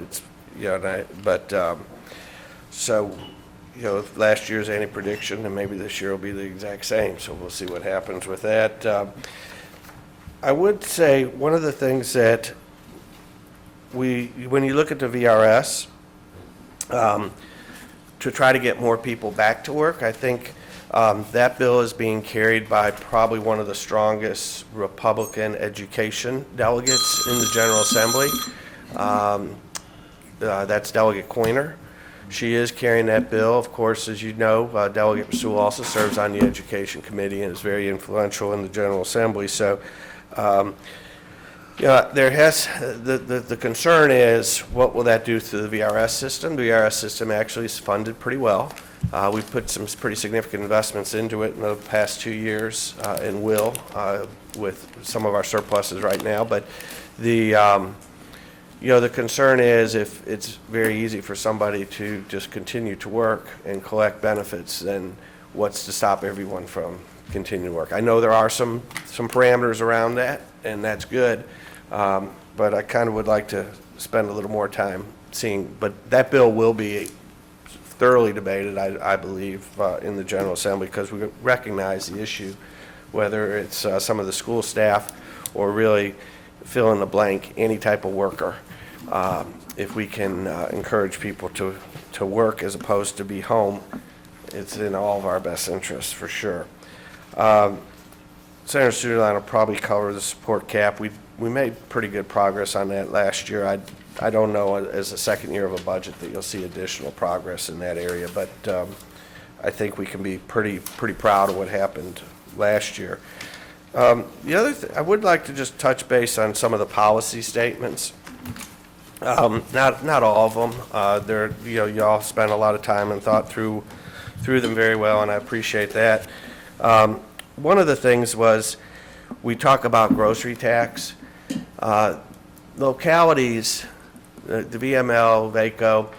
if last year's any prediction, and maybe this year will be the exact same, so we'll see what happens with that. I would say one of the things that when you look at the VRS, to try to get more people back to work, I think that bill is being carried by probably one of the strongest Republican education delegates in the General Assembly. That's Delegate Coiner. She is carrying that bill. Of course, as you know, Delegate Rasul also serves on the Education Committee and is very influential in the General Assembly. So, the concern is, what will that do to the VRS system? The VRS system actually is funded pretty well. We've put some pretty significant investments into it in the past 2 years, and will with some of our surpluses right now. But the concern is, if it's very easy for somebody to just continue to work and collect benefits, then what's to stop everyone from continuing to work? I know there are some parameters around that, and that's good, but I kind of would like to spend a little more time seeing. But that bill will be thoroughly debated, I believe, in the General Assembly, because we recognize the issue, whether it's some of the school staff or really fill in the blank, any type of worker. If we can encourage people to work as opposed to be home, it's in all of our best interests, for sure. Senator Suderline will probably cover the support cap. We made pretty good progress on that last year. I don't know, as a second year of a budget, that you'll see additional progress in that area, but I think we can be pretty proud of what happened last year. The other I would like to just touch base on some of the policy statements. Not all of them. They're, you all spent a lot of time and thought through them very well, and I appreciate that. One of the things was we talk about grocery tax. Localities, the VML, VACO,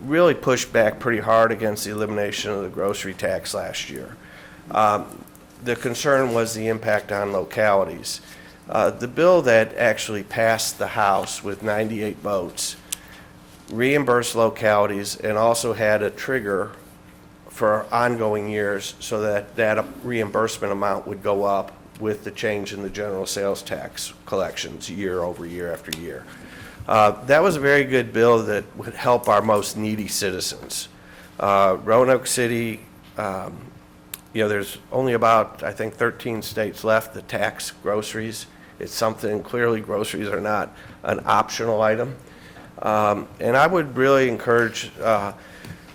really pushed back pretty hard against the elimination of the grocery tax last year. The concern was the impact on localities. The bill that actually passed the House with 98 votes reimbursed localities and also had a trigger for ongoing years so that that reimbursement amount would go up with the change in the general sales tax collections year over year after year. That was a very good bill that would help our most needy citizens. Roanoke City, there's only about, I think, 13 states left that tax groceries. It's something, clearly groceries are not an optional item. And I would really encourage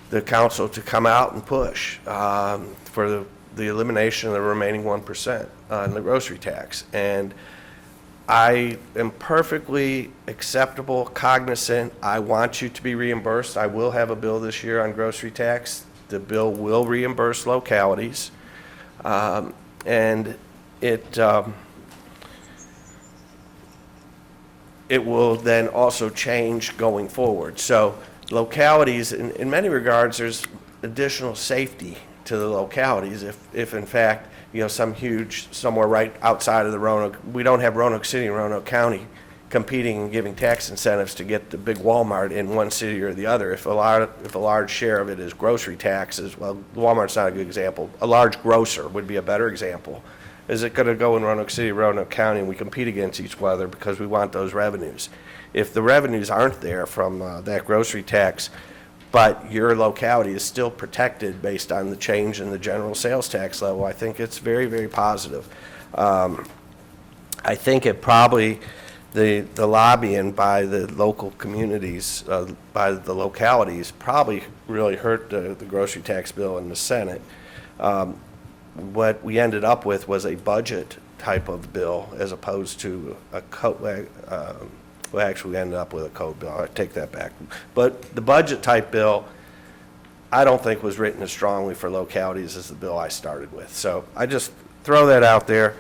the council to come out and push for the elimination of the remaining 1% on the grocery tax. And I am perfectly acceptable, cognizant. I want you to be reimbursed. I will have a bill this year on grocery tax. The bill will reimburse localities. And it will then also change going forward. So localities, in many regards, there's additional safety to the localities if in fact, some huge, somewhere right outside of the Roanoke, we don't have Roanoke City and Roanoke County competing and giving tax incentives to get the big Walmart in one city or the other. If a large share of it is grocery taxes, well, Walmart's not a good example. A large grocer would be a better example. Is it going to go in Roanoke City, Roanoke County, and we compete against each other because we want those revenues? If the revenues aren't there from that grocery tax, but your locality is still protected based on the change in the general sales tax level, I think it's very, very positive. I think it probably, the lobbying by the local communities, by the localities, probably really hurt the grocery tax bill in the Senate. What we ended up with was a budget type of bill as opposed to a well, actually, we ended up with a code bill. I take that back. But the budget type bill, I don't think was written as strongly for localities as the bill I started with. So I just throw that out there.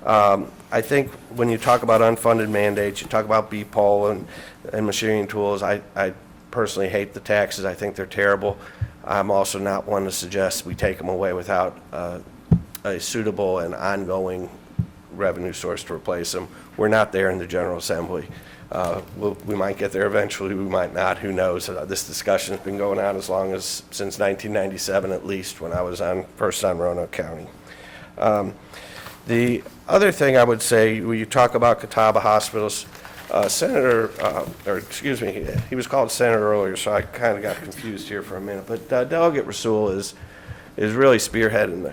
I think when you talk about unfunded mandates, you talk about BPOL and machinery and tools. I personally hate the taxes. I think they're terrible. I'm also not one to suggest we take them away without a suitable and ongoing revenue source to replace them. We're not there in the General Assembly. We might get there eventually, we might not, who knows. This discussion has been going on as long as since 1997 at least, when I was first on Roanoke County. The other thing I would say, when you talk about Catawba hospitals, he was called Senator earlier, so I kind of got confused here for a minute, but Delegate Rasul is really spearheading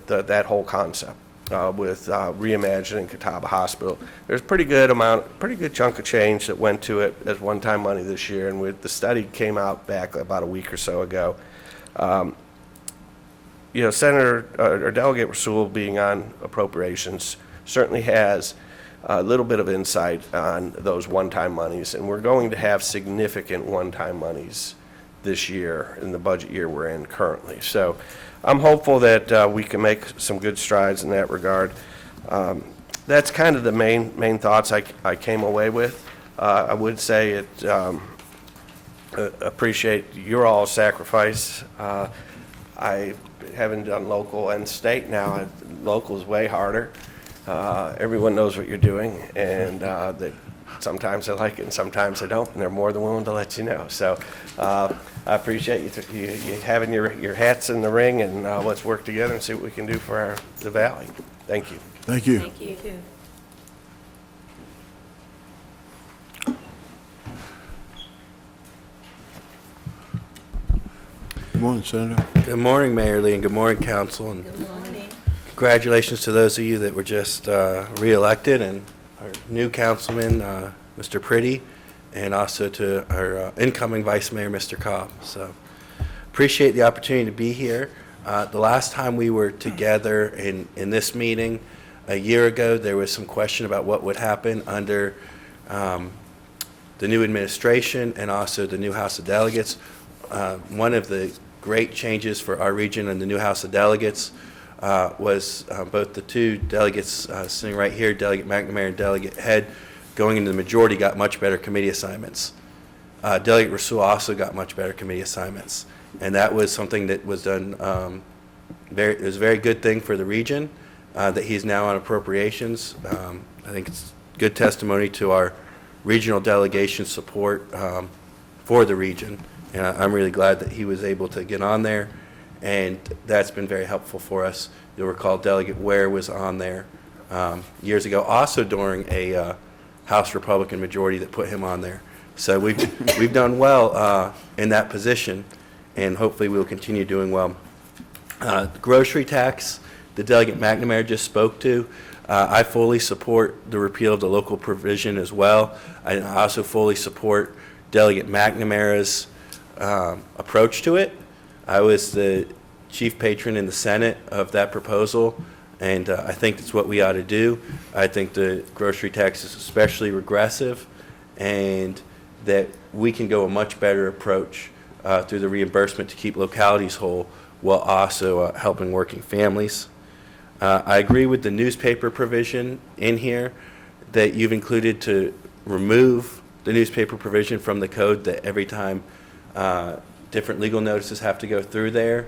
that whole concept. With reimagining Catawba Hospital. There's a pretty good chunk of change that went to it as one-time money this year, and the study came out back about a week or so ago. Senator or Delegate Rasul, being on appropriations, certainly has a little bit of insight on those one-time monies, and we're going to have significant one-time monies this year in the budget year we're in currently. So I'm hopeful that we can make some good strides in that regard. That's kind of the main thoughts I came away with. I would say appreciate your all's sacrifice. I haven't done local and state now. Local is way harder. Everyone knows what you're doing, and that sometimes I like it and sometimes I don't, and they're more than willing to let you know. So I appreciate you having your hats in the ring, and let's work together and see what we can do for the Valley. Thank you.
Thank you.
Thank you.
Good morning, Senator.
Good morning, Mayor Lee, and good morning, Council. And
Good morning.
congratulations to those of you that were just reelected, and our new councilman, Mr. Pretty, and also to our incoming Vice Mayor, Mr. Cobb. So appreciate the opportunity to be here. The last time we were together in this meeting, a year ago, there was some question about what would happen under the new administration and also the new House of Delegates. One of the great changes for our region and the new House of Delegates was both the two delegates sitting right here, Delegate McNamara and Delegate Head, going into the majority, got much better committee assignments. Delegate Rasul also got much better committee assignments. And that was something that was done, it was a very good thing for the region, that he's now on appropriations. I think it's good testimony to our regional delegation support for the region. And I'm really glad that he was able to get on there, and that's been very helpful for us. You'll recall Delegate Ware was on there years ago, also during a House Republican majority that put him on there. So we've done well in that position, and hopefully we'll continue doing well. The grocery tax, the Delegate McNamara just spoke to, I fully support the repeal of the local provision as well. I also fully support Delegate McNamara's approach to it. I was the chief patron in the Senate of that proposal, and I think that's what we ought to do. I think the grocery tax is especially regressive, and that we can go a much better approach through the reimbursement to keep localities whole while also helping working families. I agree with the newspaper provision in here that you've included to remove the newspaper provision from the code, that every time different legal notices have to go through there.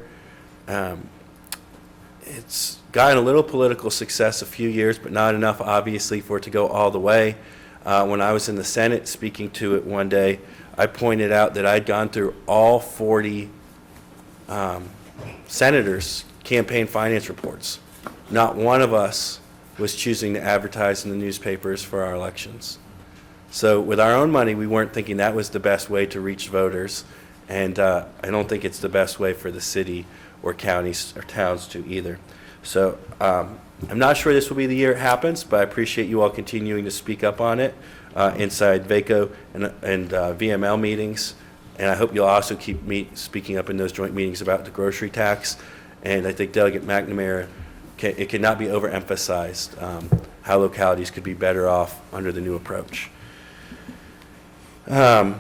It's gotten a little political success a few years, but not enough, obviously, for it to go all the way. When I was in the Senate speaking to it one day, I pointed out that I'd gone through all 40 senators' campaign finance reports. Not one of us was choosing to advertise in the newspapers for our elections. So with our own money, we weren't thinking that was the best way to reach voters, and I don't think it's the best way for the city or counties or towns to either. So I'm not sure this will be the year it happens, but I appreciate you all continuing to speak up on it inside VACO and VML meetings, and I hope you'll also keep speaking up in those joint meetings about the grocery tax. And I think Delegate McNamara, it cannot be overemphasized how localities could be better off under the new approach. I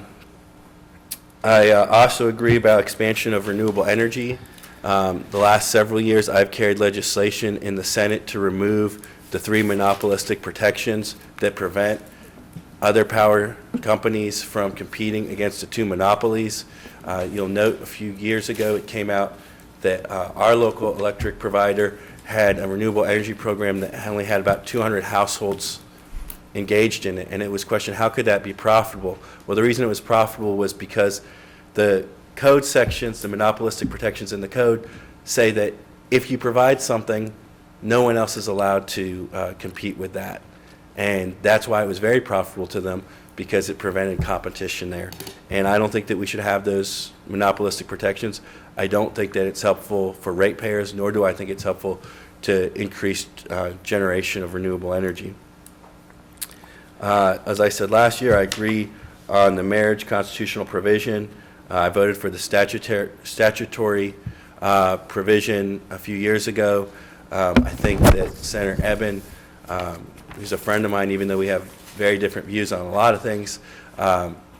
also agree about expansion of renewable energy. The last several years, I've carried legislation in the Senate to remove the 3 monopolistic protections that prevent other power companies from competing against the 2 monopolies. You'll note a few years ago it came out that our local electric provider had a renewable energy program that only had about 200 households engaged in it, and it was questioned, how could that be profitable? Well, the reason it was profitable was because the code sections, the monopolistic protections in the code, say that if you provide something, no one else is allowed to compete with that. And that's why it was very profitable to them, because it prevented competition there. And I don't think that we should have those monopolistic protections. I don't think that it's helpful for ratepayers, nor do I think it's helpful to increase generation of renewable energy. As I said last year, I agree on the marriage constitutional provision. I voted for the statutory provision a few years ago. I think that Senator Eben, who's a friend of mine, even though we have very different views on a lot of things,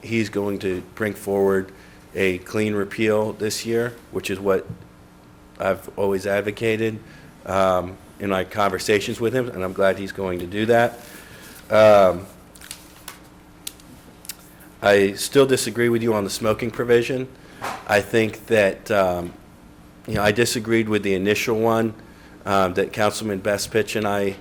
he's going to bring forward a clean repeal this year, which is what I've always advocated in my conversations with him, and I'm glad he's going to do that. I still disagree with you on the smoking provision. I think that, I disagreed with the initial one that Councilman Bestpitch and I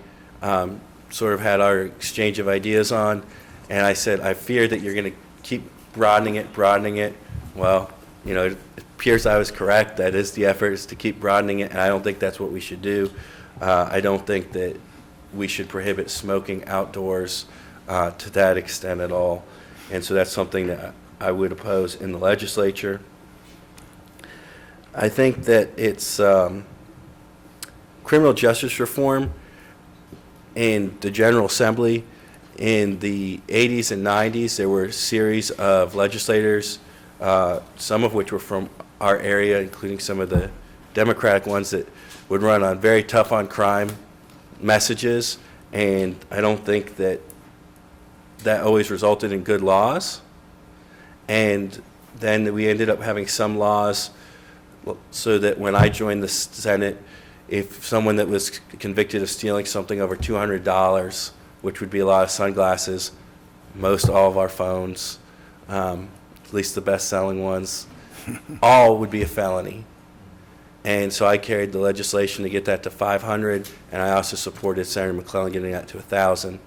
sort of had our exchange of ideas on, and I said, I fear that you're going to keep broadening it. Well, it appears I was correct. That is the effort, is to keep broadening it, and I don't think that's what we should do. I don't think that we should prohibit smoking outdoors to that extent at all. And so that's something that I would oppose in the legislature. I think that it's criminal justice reform in the General Assembly. In the 80s and 90s, there were a series of legislators, some of which were from our area, including some of the Democratic ones that would run on very tough on crime messages, and I don't think that always resulted in good laws. And then we ended up having some laws so that when I joined the Senate, if someone that was convicted of stealing something over $200, which would be a lot of sunglasses, most all of our phones, at least the best-selling ones, all would be a felony. And so I carried the legislation to get that to 500, and I also supported Senator McClellan getting that to 1,000.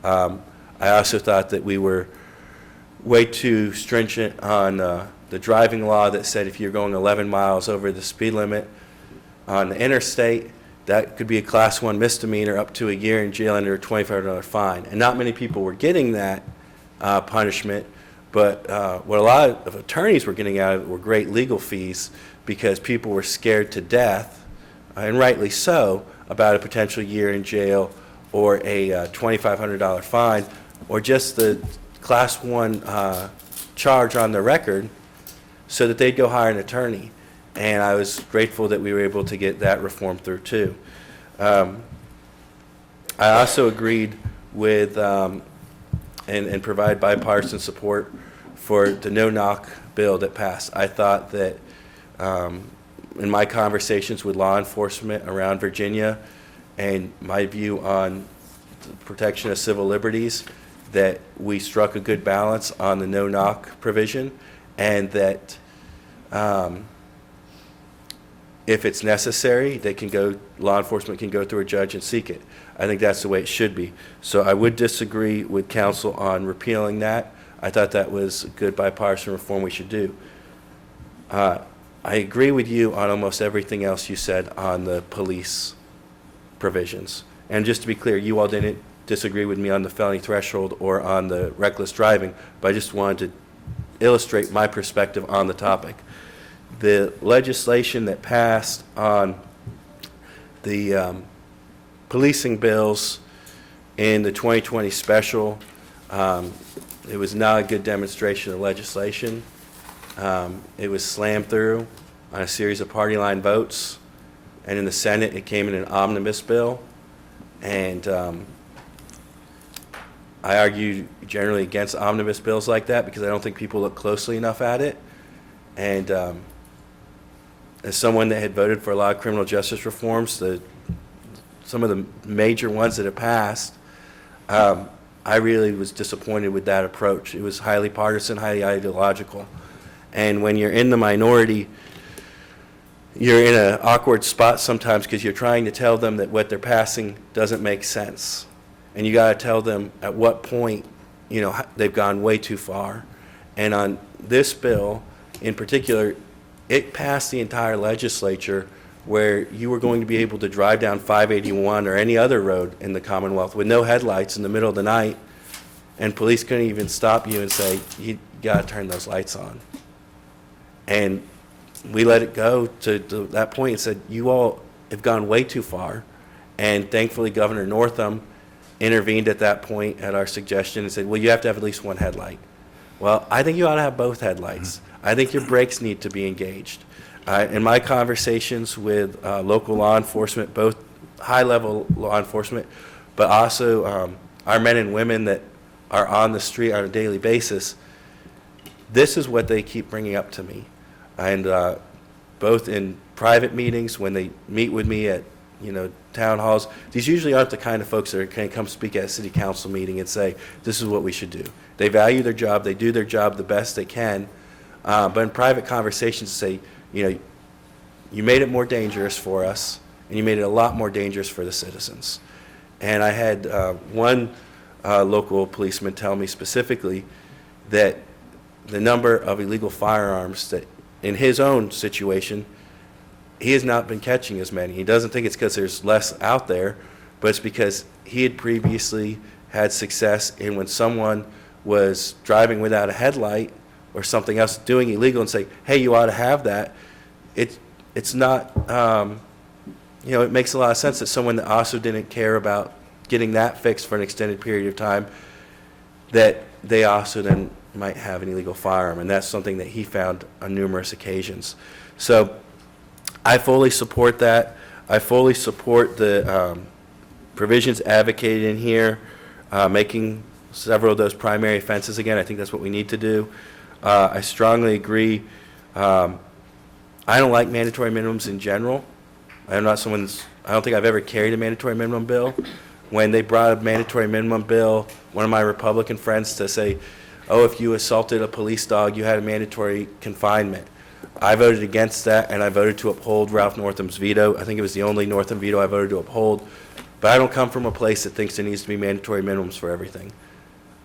I also thought that we were way too stringent on the driving law that said if you're going 11 miles over the speed limit on the interstate, that could be a Class 1 misdemeanor up to a year in jail under a $2,500 fine. And not many people were getting that punishment, but what a lot of attorneys were getting out of it were great legal fees because people were scared to death, and rightly so, about a potential year in jail or a $2,500 fine or just the Class 1 charge on the record so that they'd go hire an attorney. And I was grateful that we were able to get that reform through, too. I also agreed with and provide bipartisan support for the no-knock bill that passed. I thought that in my conversations with law enforcement around Virginia and my view on the protection of civil liberties, that we struck a good balance on the no-knock provision, and that if it's necessary, law enforcement can go through a judge and seek it. I think that's the way it should be. So I would disagree with counsel on repealing that. I thought that was a good bipartisan reform we should do. I agree with you on almost everything else you said on the police provisions. And just to be clear, you all didn't disagree with me on the felony threshold or on the reckless driving, but I just wanted to illustrate my perspective on the topic. The legislation that passed on the policing bills in the 2020 special, it was not a good demonstration of legislation. It was slammed through on a series of party line votes, and in the Senate it came in an omnibus bill, and I argue generally against omnibus bills like that because I don't think people look closely enough at it. And as someone that had voted for a lot of criminal justice reforms, some of the major ones that have passed, I really was disappointed with that approach. It was highly partisan, highly ideological. And when you're in the minority, you're in an awkward spot sometimes because you're trying to tell them that what they're passing doesn't make sense. And you got to tell them at what point, they've gone way too far. And on this bill in particular, it passed the entire legislature where you were going to be able to drive down 581 or any other road in the Commonwealth with no headlights in the middle of the night, and police couldn't even stop you and say, you got to turn those lights on. And we let it go to that point and said, you all have gone way too far. And thankfully, Governor Northam intervened at that point at our suggestion and said, well, you have to have at least one headlight. Well, I think you ought to have both headlights. I think your brakes need to be engaged. In my conversations with local law enforcement, both high-level law enforcement, but also our men and women that are on the street on a daily basis, this is what they keep bringing up to me. And both in private meetings, when they meet with me at town halls, these usually aren't the kind of folks that can come speak at a city council meeting and say, this is what we should do. They value their job, they do their job the best they can, but in private conversations say, you made it more dangerous for us, and you made it a lot more dangerous for the citizens. And I had one local policeman tell me specifically that the number of illegal firearms that in his own situation, he has not been catching as many. He doesn't think it's because there's less out there, but it's because he had previously had success in when someone was driving without a headlight or something else doing illegal and say, hey, you ought to have that. It's not, it makes a lot of sense that someone that also didn't care about getting that fixed for an extended period of time, that they also then might have an illegal firearm. And that's something that he found on numerous occasions. So I fully support that. I fully support the provisions advocated in here, making several of those primary offenses again. I think that's what we need to do. I strongly agree. I don't like mandatory minimums in general. I don't think I've ever carried a mandatory minimum bill. When they brought a mandatory minimum bill, one of my Republican friends to say, oh, if you assaulted a police dog, you had a mandatory confinement. I voted against that, and I voted to uphold Ralph Northam's veto. I think it was the only Northam veto I voted to uphold. But I don't come from a place that thinks there needs to be mandatory minimums for everything.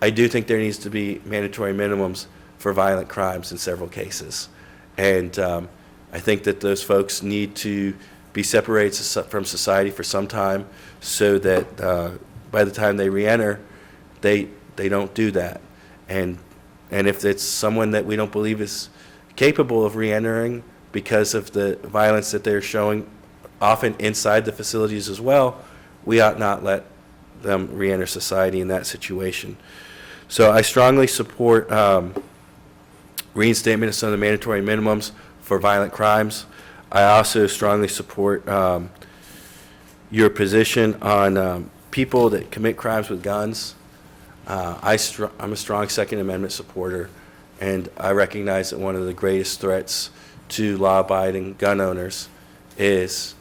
I do think there needs to be mandatory minimums for violent crimes in several cases. And I think that those folks need to be separated from society for some time so that by the time they reenter, they don't do that. And if it's someone that we don't believe is capable of reentering because of the violence that they're showing, often inside the facilities as well, we ought not let them reenter society in that situation. So I strongly support reinstatement of some of the mandatory minimums for violent crimes. I also strongly support your position on people that commit crimes with guns. I'm a strong Second Amendment supporter, and I recognize that one of the greatest threats to law-abiding gun owners is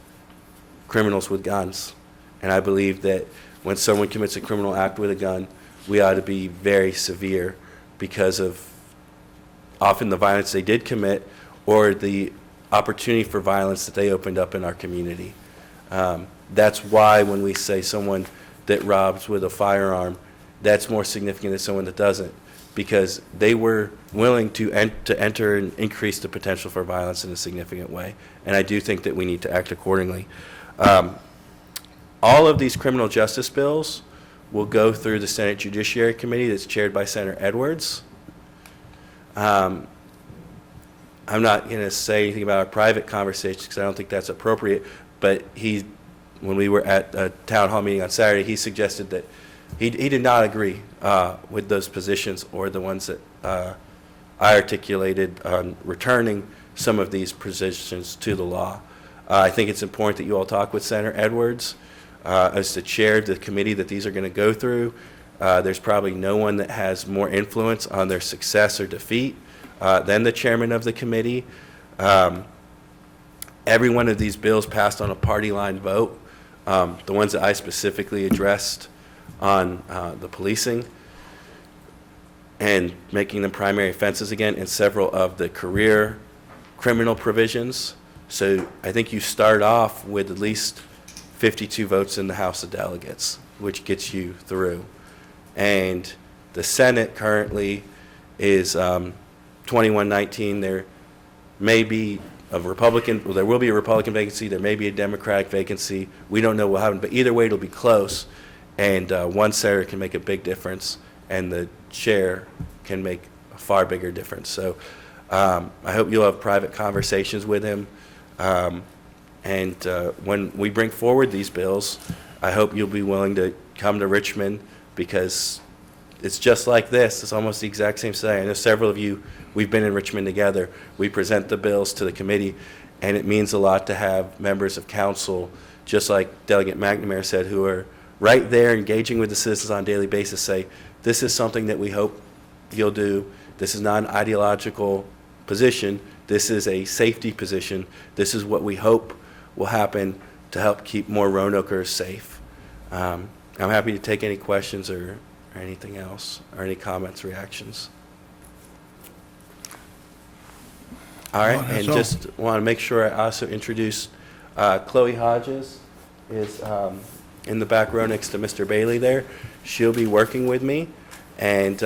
criminals with guns. And I believe that when someone commits a criminal act with a gun, we ought to be very severe because of often the violence they did commit or the opportunity for violence that they opened up in our community. That's why when we say someone that robs with a firearm, that's more significant than someone that doesn't, because they were willing to enter and increase the potential for violence in a significant way. And I do think that we need to act accordingly. All of these criminal justice bills will go through the Senate Judiciary Committee that's chaired by Senator Edwards. I'm not going to say anything about our private conversations because I don't think that's appropriate, but when we were at a town hall meeting on Saturday, he suggested that he did not agree with those positions or the ones that I articulated on returning some of these positions to the law. I think it's important that you all talk with Senator Edwards as the chair of the committee that these are going to go through. There's probably no one that has more influence on their success or defeat than the chairman of the committee. Every one of these bills passed on a party line vote. The ones that I specifically addressed on the policing and making them primary offenses again, and several of the career criminal provisions. So I think you start off with at least 52 votes in the House of Delegates, which gets you through. And the Senate currently is 21-19. There may be a Republican, well, there will be a Republican vacancy, there may be a Democratic vacancy. We don't know what will happen, but either way it'll be close. And one senator can make a big difference, and the chair can make a far bigger difference. So I hope you'll have private conversations with him. And when we bring forward these bills, I hope you'll be willing to come to Richmond, because it's just like this. It's almost the exact same thing. I know several of you, we've been in Richmond together. We present the bills to the committee, and it means a lot to have members of council, just like Delegate McNamara said, who are right there engaging with the citizens on a daily basis, say, this is something that we hope you'll do. This is not an ideological position. This is a safety position. This is what we hope will happen to help keep more Roanokers safe. I'm happy to take any questions or anything else, or any comments, reactions. All right, and just want to make sure I also introduce Chloe Hodges is in the back row next to Mr. Bailey there. She'll be working with me, and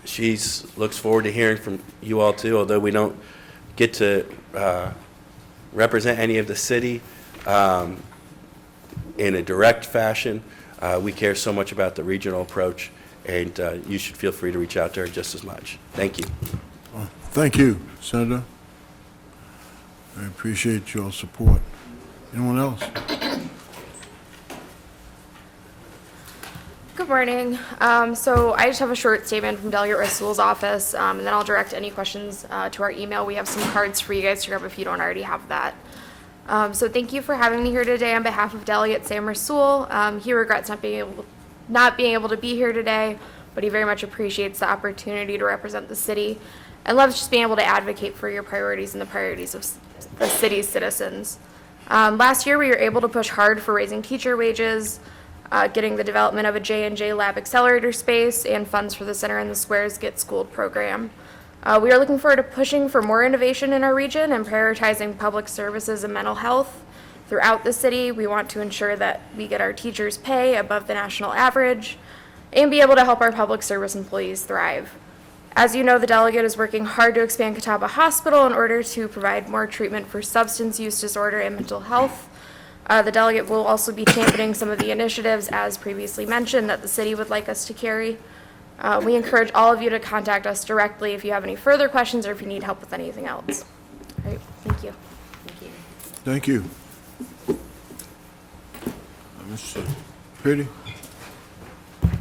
she looks forward to hearing from you all too, although we don't get to represent any of the city in a direct fashion. We care so much about the regional approach, and you should feel free to reach out to her just as much. Thank you.
Thank you, Senator. I appreciate your support. Anyone else?
Good Good morning. So I just have a short statement from Delegate Rasool's office, and then I'll direct any questions to our email. We have some cards for you guys to grab if you don't already have that. So thank you for having me here today on behalf of Delegate Sam Rasool. He regrets not being able to be here today, but he very much appreciates the opportunity to represent the city and loves just being able to advocate for your priorities and the priorities of the city's citizens. Last year, we were able to push hard for raising teacher wages, getting the development of a J&J Lab accelerator space, and funds for the Center in the Squares Get Schooled program. We are looking forward to pushing for more innovation in our region and prioritizing public services and mental health throughout the city. We want to ensure that we get our teachers' pay above the national average and be able to help our public service employees thrive. As you know, the delegate is working hard to expand Catawba Hospital in order to provide more treatment for substance use disorder and mental health. The delegate will also be championing some of the initiatives, as previously mentioned, that the city would like us to carry. We encourage all of you to contact us directly if you have any further questions or if you need help with anything else. All right, thank you.
Thank you. Mr. Pretty?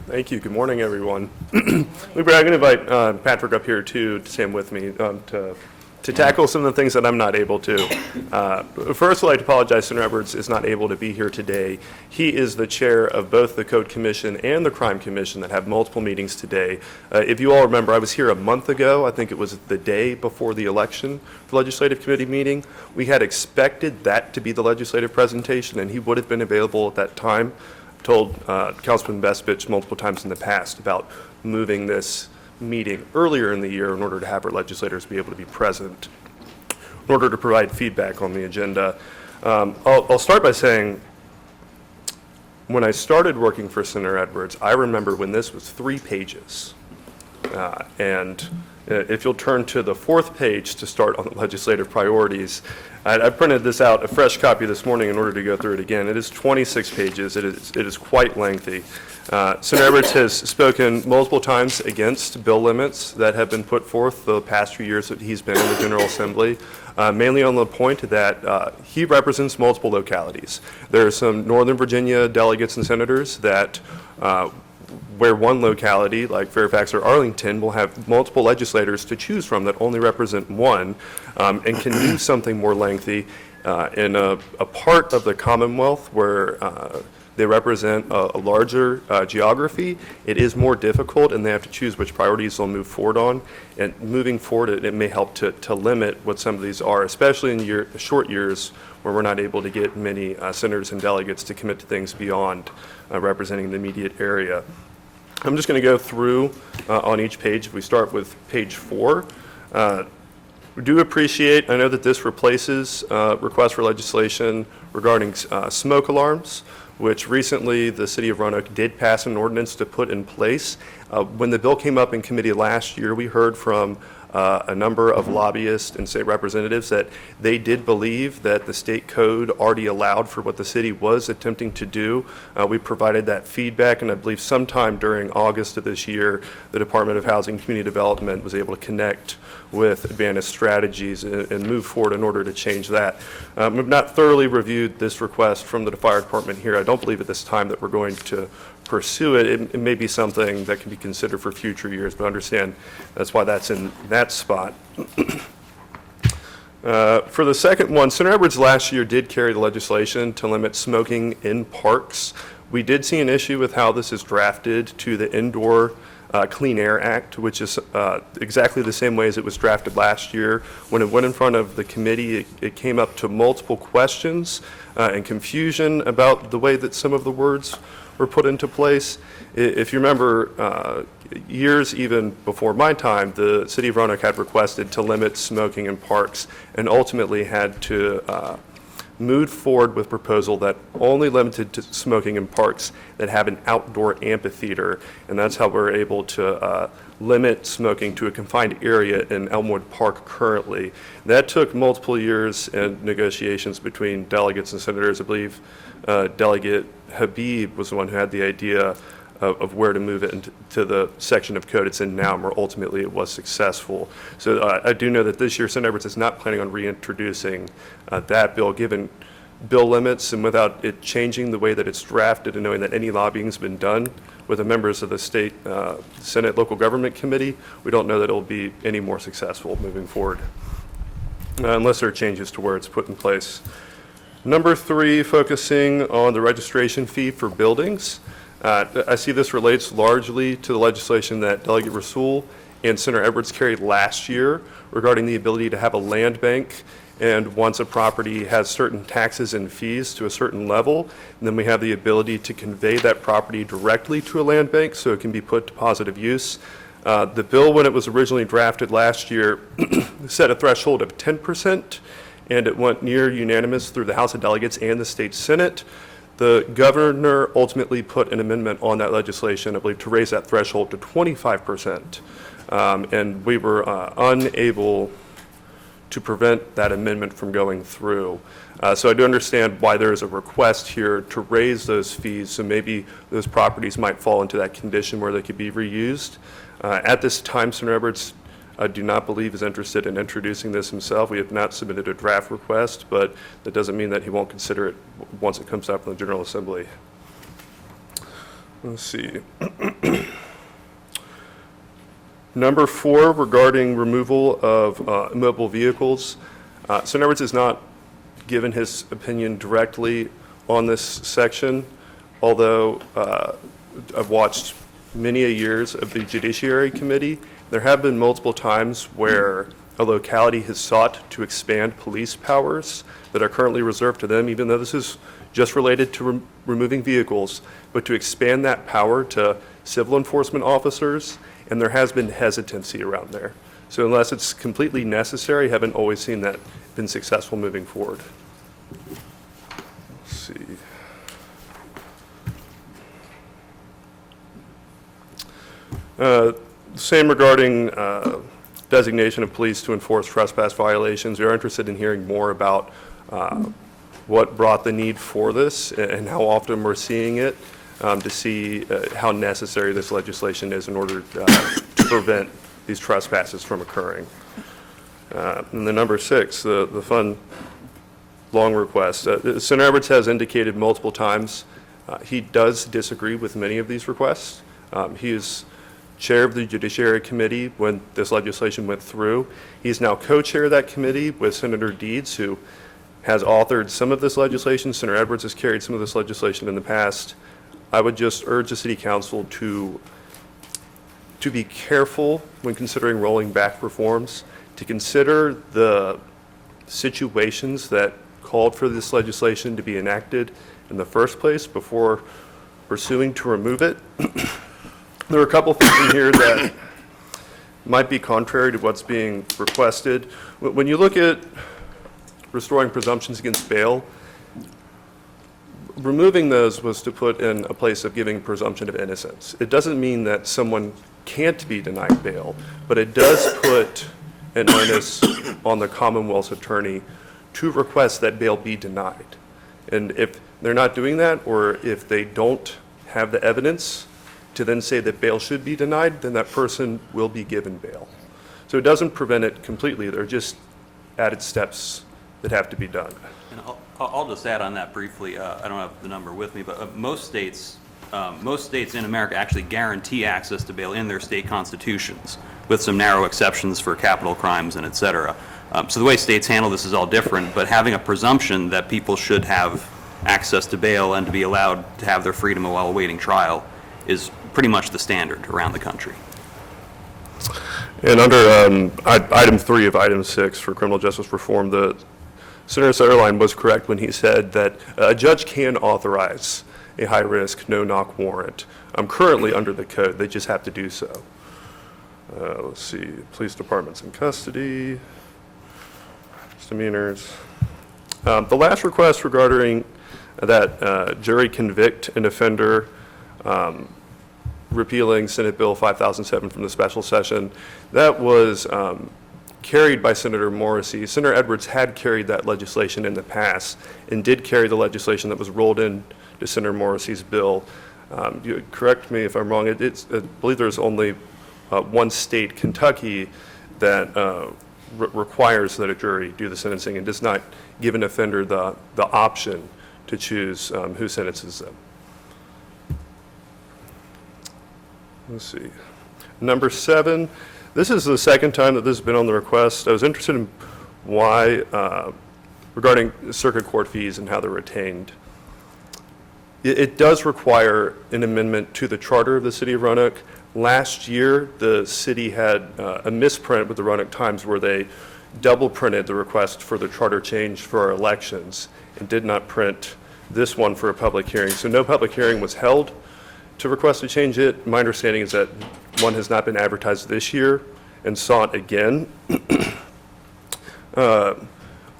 Thank you. Good morning, everyone. I'm going to invite Patrick up here to stand with me to tackle some of the things that I'm not able to. First, I'd like to apologize. Senator Edwards is not able to be here today. He is the chair of both the Code Commission and the Crime Commission that have multiple meetings today. If you all remember, I was here a month ago. I think it was the day before the election for the Legislative Committee meeting. We had expected that to be the legislative presentation, and he would have been available at that time. Told Councilman Bestbitch multiple times in the past about moving this meeting earlier in the year in order to have our legislators be able to be present, in order to provide feedback on the agenda. I'll start by saying, when I started working for Senator Edwards, I remember when this was 3 pages. And if you'll turn to the 4th page to start on the legislative priorities, I printed this out, a fresh copy this morning in order to go through it again. It is 26 pages. It is quite lengthy. Senator Edwards has spoken multiple times against bill limits that have been put forth the past few years that he's been in the General Assembly, mainly on the point that he represents multiple localities. There are some Northern Virginia delegates and senators that where one locality, like Fairfax or Arlington, will have multiple legislators to choose from that only represent one, and can do something more lengthy in a part of the Commonwealth where they represent a larger geography. It is more difficult, and they have to choose which priorities they'll move forward on. And moving forward, it may help to limit what some of these are, especially in short years where we're not able to get many senators and delegates to commit to things beyond representing the immediate area. I'm just going to go through on each page. If we start with page 4, we do appreciate, I know that this replaces requests for legislation regarding smoke alarms, which recently the city of Roanoke did pass an ordinance to put in place. When the bill came up in committee last year, we heard from a number of lobbyists and state representatives that they did believe that the state code already allowed for what the city was attempting to do. We provided that feedback, and I believe sometime during August of this year, the Department of Housing and Community Development was able to connect with Advantage Strategies and move forward in order to change that. We've not thoroughly reviewed this request from the fire department here. I don't believe at this time that we're going to pursue it. It may be something that can be considered for future years, but understand that's why that's in that spot. For the second one, Senator Edwards last year did carry the legislation to limit smoking in parks. We did see an issue with how this is drafted to the Indoor Clean Air Act, which is exactly the same way as it was drafted last year. When it went in front of the committee, it came up to multiple questions and confusion about the way that some of the words were put into place. If you remember, years even before my time, the city of Roanoke had requested to limit smoking in parks and ultimately had to move forward with proposal that only limited to smoking in parks that have an outdoor amphitheater, and that's how we're able to limit smoking to a confined area in Elmwood Park currently. That took multiple years and negotiations between delegates and senators. I believe Delegate Habib was the one who had the idea of where to move it into the section of code it's in now, and where ultimately it was successful. So I do know that this year Senator Edwards is not planning on reintroducing that bill, given bill limits and without it changing the way that it's drafted and knowing that any lobbying's been done with the members of the state Senate Local Government Committee, we don't know that it'll be any more successful moving forward, unless there are changes to where it's put in place. Number 3, focusing on the registration fee for buildings. I see this relates largely to the legislation that Delegate Rasool and Senator Edwards carried last year regarding the ability to have a land bank. And once a property has certain taxes and fees to a certain level, then we have the ability to convey that property directly to a land bank so it can be put to positive use. The bill, when it was originally drafted last year, set a threshold of 10%, and it went near unanimous through the House of Delegates and the state Senate. The governor ultimately put an amendment on that legislation, I believe, to raise that threshold to 25%. And we were unable to prevent that amendment from going through. So I do understand why there is a request here to raise those fees, so maybe those properties might fall into that condition where they could be reused. At this time, Senator Edwards, I do not believe is interested in introducing this himself. We have not submitted a draft request, but that doesn't mean that he won't consider it once it comes up in the General Assembly. Let's see. Number 4, regarding removal of mobile vehicles. Senator Edwards has not given his opinion directly on this section, although I've watched many years of the Judiciary Committee. There have been multiple times where a locality has sought to expand police powers that are currently reserved to them, even though this is just related to removing vehicles, but to expand that power to civil enforcement officers, and there has been hesitancy around there. So unless it's completely necessary, I haven't always seen that been successful moving forward. Let's see. Same regarding designation of police to enforce trespass violations. We are interested in hearing more about what brought the need for this and how often we're seeing it, to see how necessary this legislation is in order to prevent these trespasses from occurring. And then number 6, the fun long request. Senator Edwards has indicated multiple times he does disagree with many of these requests. He is chair of the Judiciary Committee when this legislation went through. He's now co-chair of that committee with Senator Deeds, who has authored some of this legislation. Senator Edwards has carried some of this legislation in the past. I would just urge the City Council to be careful when considering rolling back reforms, to consider the situations that called for this legislation to be enacted in the first place before pursuing to remove it. There are a couple things in here that might be contrary to what's being requested. When you look at restoring presumptions against bail, removing those was to put in a place of giving presumption of innocence. It doesn't mean that someone can't be denied bail, but it does put an onus on the Commonwealth's attorney to request that bail be denied. And if they're not doing that, or if they don't have the evidence to then say that bail should be denied, then that person will be given bail. So it doesn't prevent it completely. There are just added steps that have to be done.
And I'll just add on that briefly. I don't have the number with me, but most states in America actually guarantee access to bail in their state constitutions, with some narrow exceptions for capital crimes and et cetera. So the way states handle this is all different, but having a presumption that people should have access to bail and to be allowed to have their freedom while awaiting trial is pretty much the standard around the country.
And under item 3 of item 6 for criminal justice reform, Senator Sutherland was correct when he said that a judge can authorize a high-risk, no-knock warrant. Currently under the code, they just have to do so. Let's see, police departments in custody, misdemeanors. The last request regarding that jury convict an offender, repealing Senate Bill 5007 from the special session, that was carried by Senator Morrissey. Senator Edwards had carried that legislation in the past and did carry the legislation that was rolled in to Senator Morrissey's bill. You correct me if I'm wrong. I believe there's only one state, Kentucky, that requires that a jury do the sentencing and does not give an offender the option to choose who sentences them. Let's see. Number 7, this is the second time that this has been on the request. I was interested in why, regarding circuit court fees and how they're retained. It does require an amendment to the charter of the city of Roanoke. Last year, the city had a misprint with the Roanoke Times where they double printed the request for the charter change for our elections and did not print this one for a public hearing. So no public hearing was held to request to change it. My understanding is that one has not been advertised this year and sought again.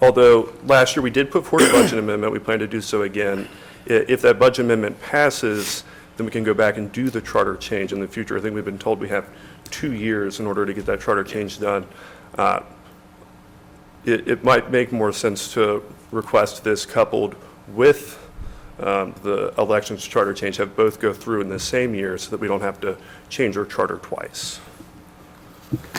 Although last year we did put forward a budget amendment, we plan to do so again. If that budget amendment passes, then we can go back and do the charter change in the future. I think we've been told we have 2 years in order to get that charter change done. It might make more sense to request this coupled with the elections charter change, have both go through in the same year so that we don't have to change our charter twice.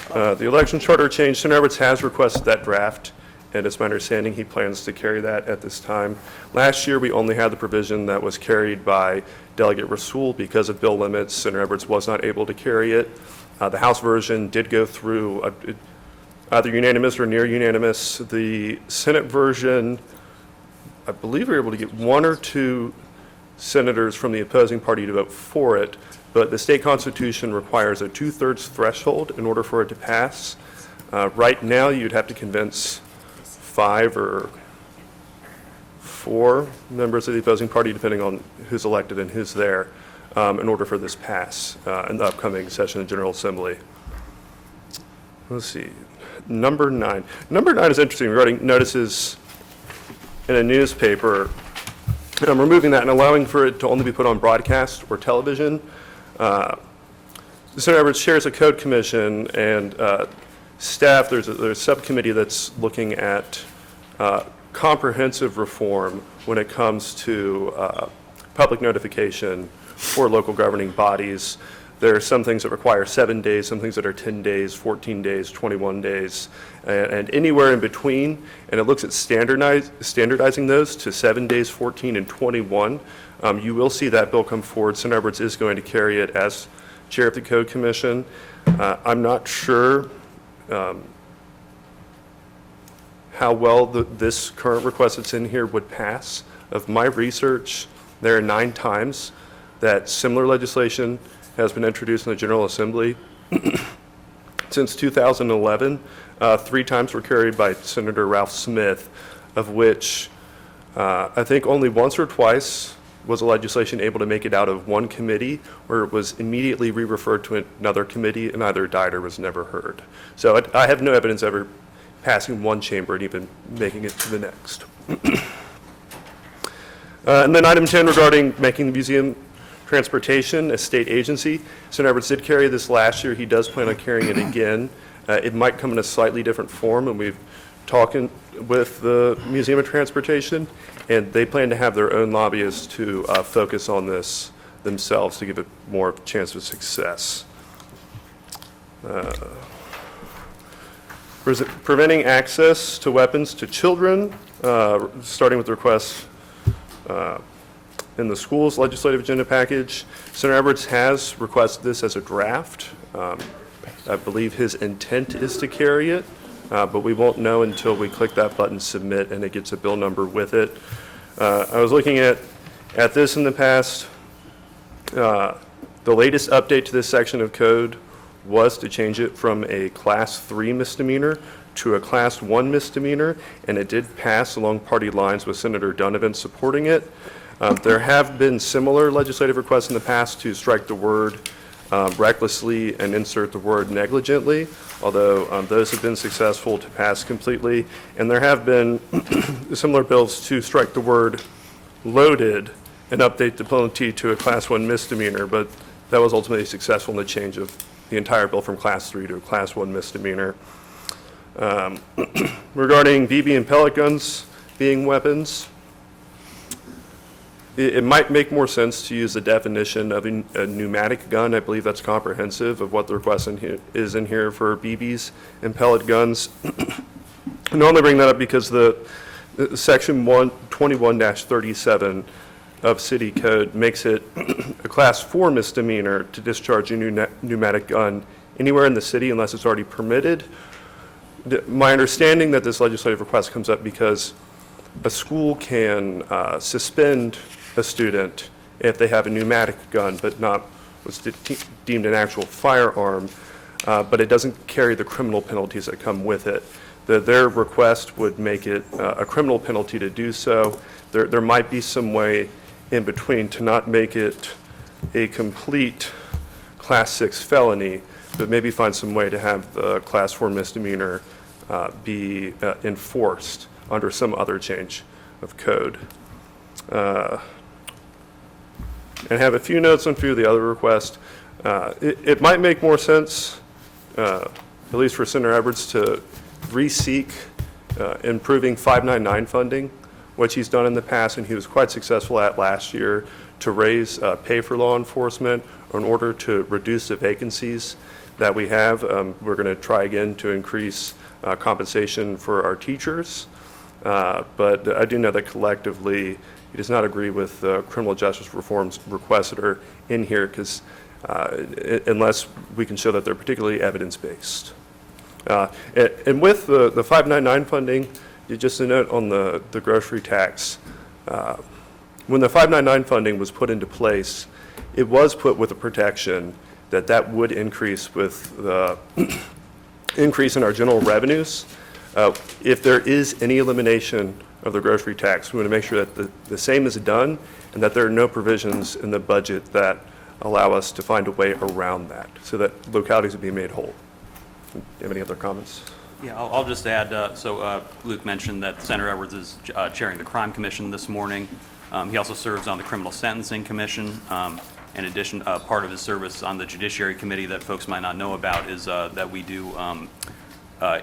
The election charter change, Senator Edwards has requested that draft, and it's my understanding he plans to carry that at this time. Last year, we only had the provision that was carried by Delegate Rasul because of bill limits. Senator Edwards was not able to carry it. The House version did go through either unanimous or near unanimous. The Senate version, I believe we were able to get 1 or 2 senators from the opposing party to vote for it, but the state constitution requires a 2/3 threshold in order for it to pass. Right now, you'd have to convince 5 or 4 members of the opposing party, depending on who's elected and who's there, in order for this pass in the upcoming session of the General Assembly. Let's see. Number 9. Number 9 is interesting regarding notices in a newspaper. Removing that and allowing for it to only be put on broadcast or television. Senator Edwards chairs a code commission, and staff, there's a subcommittee that's looking at comprehensive reform when it comes to public notification for local governing bodies. There are some things that require 7 days, some things that are 10 days, 14 days, 21 days, and anywhere in between. And it looks at standardizing those to 7 days, 14, and 21. You will see that bill come forward. Senator Edwards is going to carry it as chair of the Code Commission. I'm not sure how well this current request that's in here would pass. Of my research, there are 9 times that similar legislation has been introduced in the General Assembly. Since 2011, 3 times were carried by Senator Ralph Smith, of which I think only once or twice was the legislation able to make it out of one committee, where it was immediately re-referred to another committee and either died or was never heard. So I have no evidence ever passing one chamber and even making it to the next. And then item 10 regarding making the museum transportation a state agency. Senator Edwards did carry this last year. He does plan on carrying it again. It might come in a slightly different form, and we've talked with the Museum of Transportation, and they plan to have their own lobbyists to focus on this themselves to give it more chance of success. Preventing access to weapons to children, starting with the request in the school's legislative agenda package. Senator Edwards has requested this as a draft. I believe his intent is to carry it, but we won't know until we click that button, submit, and it gets a bill number with it. I was looking at this in the past. The latest update to this section of code was to change it from a Class 3 misdemeanor to a Class 1 misdemeanor, and it did pass along party lines with Senator Donovan supporting it. There have been similar legislative requests in the past to strike the word recklessly and insert the word negligently, although those have been successful to pass completely. And there have been similar bills to strike the word loaded and update the penalty to a Class 1 misdemeanor, but that was ultimately successful in the change of the entire bill from Class 3 to a Class 1 misdemeanor. Regarding BB and pellet guns being weapons, it might make more sense to use the definition of a pneumatic gun. I believe that's comprehensive of what the request is in here for BBs and pellet guns. And I only bring that up because the section 121-37 of City Code makes it a Class 4 misdemeanor to discharge a pneumatic gun anywhere in the city unless it's already permitted. My understanding that this legislative request comes up because a school can suspend a student if they have a pneumatic gun, but not what's deemed an actual firearm, but it doesn't carry the criminal penalties that come with it. Their request would make it a criminal penalty to do so. There might be some way in between to not make it a complete Class 6 felony, but maybe find some way to have the Class 4 misdemeanor be enforced under some other change of code. And have a few notes on a few of the other requests. It might make more sense, at least for Senator Edwards, to re-seek improving 599 funding, which he's done in the past and he was quite successful at last year, to raise pay for law enforcement in order to reduce the vacancies that we have. We're going to try again to increase compensation for our teachers. But I do know that collectively he does not agree with the criminal justice reforms requests that are in here, because unless we can show that they're particularly evidence-based. And with the 599 funding, just a note on the grocery tax. When the 599 funding was put into place, it was put with a protection that that would increase with the increase in our general revenues. If there is any elimination of the grocery tax, we want to make sure that the same is done and that there are no provisions in the budget that allow us to find a way around that so that localities will be made whole. Do you have any other comments?
Yeah, I'll just add, so Luke mentioned that Senator Edwards is chairing the Crime Commission this morning. He also serves on the Criminal Sentencing Commission. In addition, part of his service on the Judiciary Committee that folks might not know about is that we do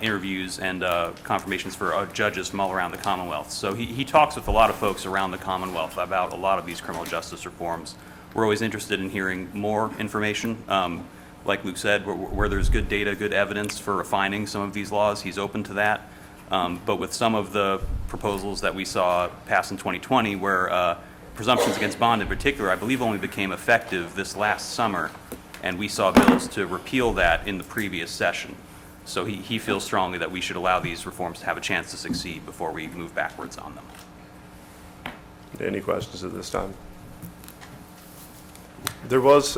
interviews and confirmations for judges from all around the Commonwealth. So he talks with a lot of folks around the Commonwealth about a lot of these criminal justice reforms. We're always interested in hearing more information. Like Luke said, where there's good data, good evidence for refining some of these laws, he's open to that. But with some of the proposals that we saw pass in 2020, where presumptions against bond in particular, I believe only became effective this last summer, and we saw bills to repeal that in the previous session. So he feels strongly that we should allow these reforms to have a chance to succeed before we move backwards on them.
Any questions at this time? There was,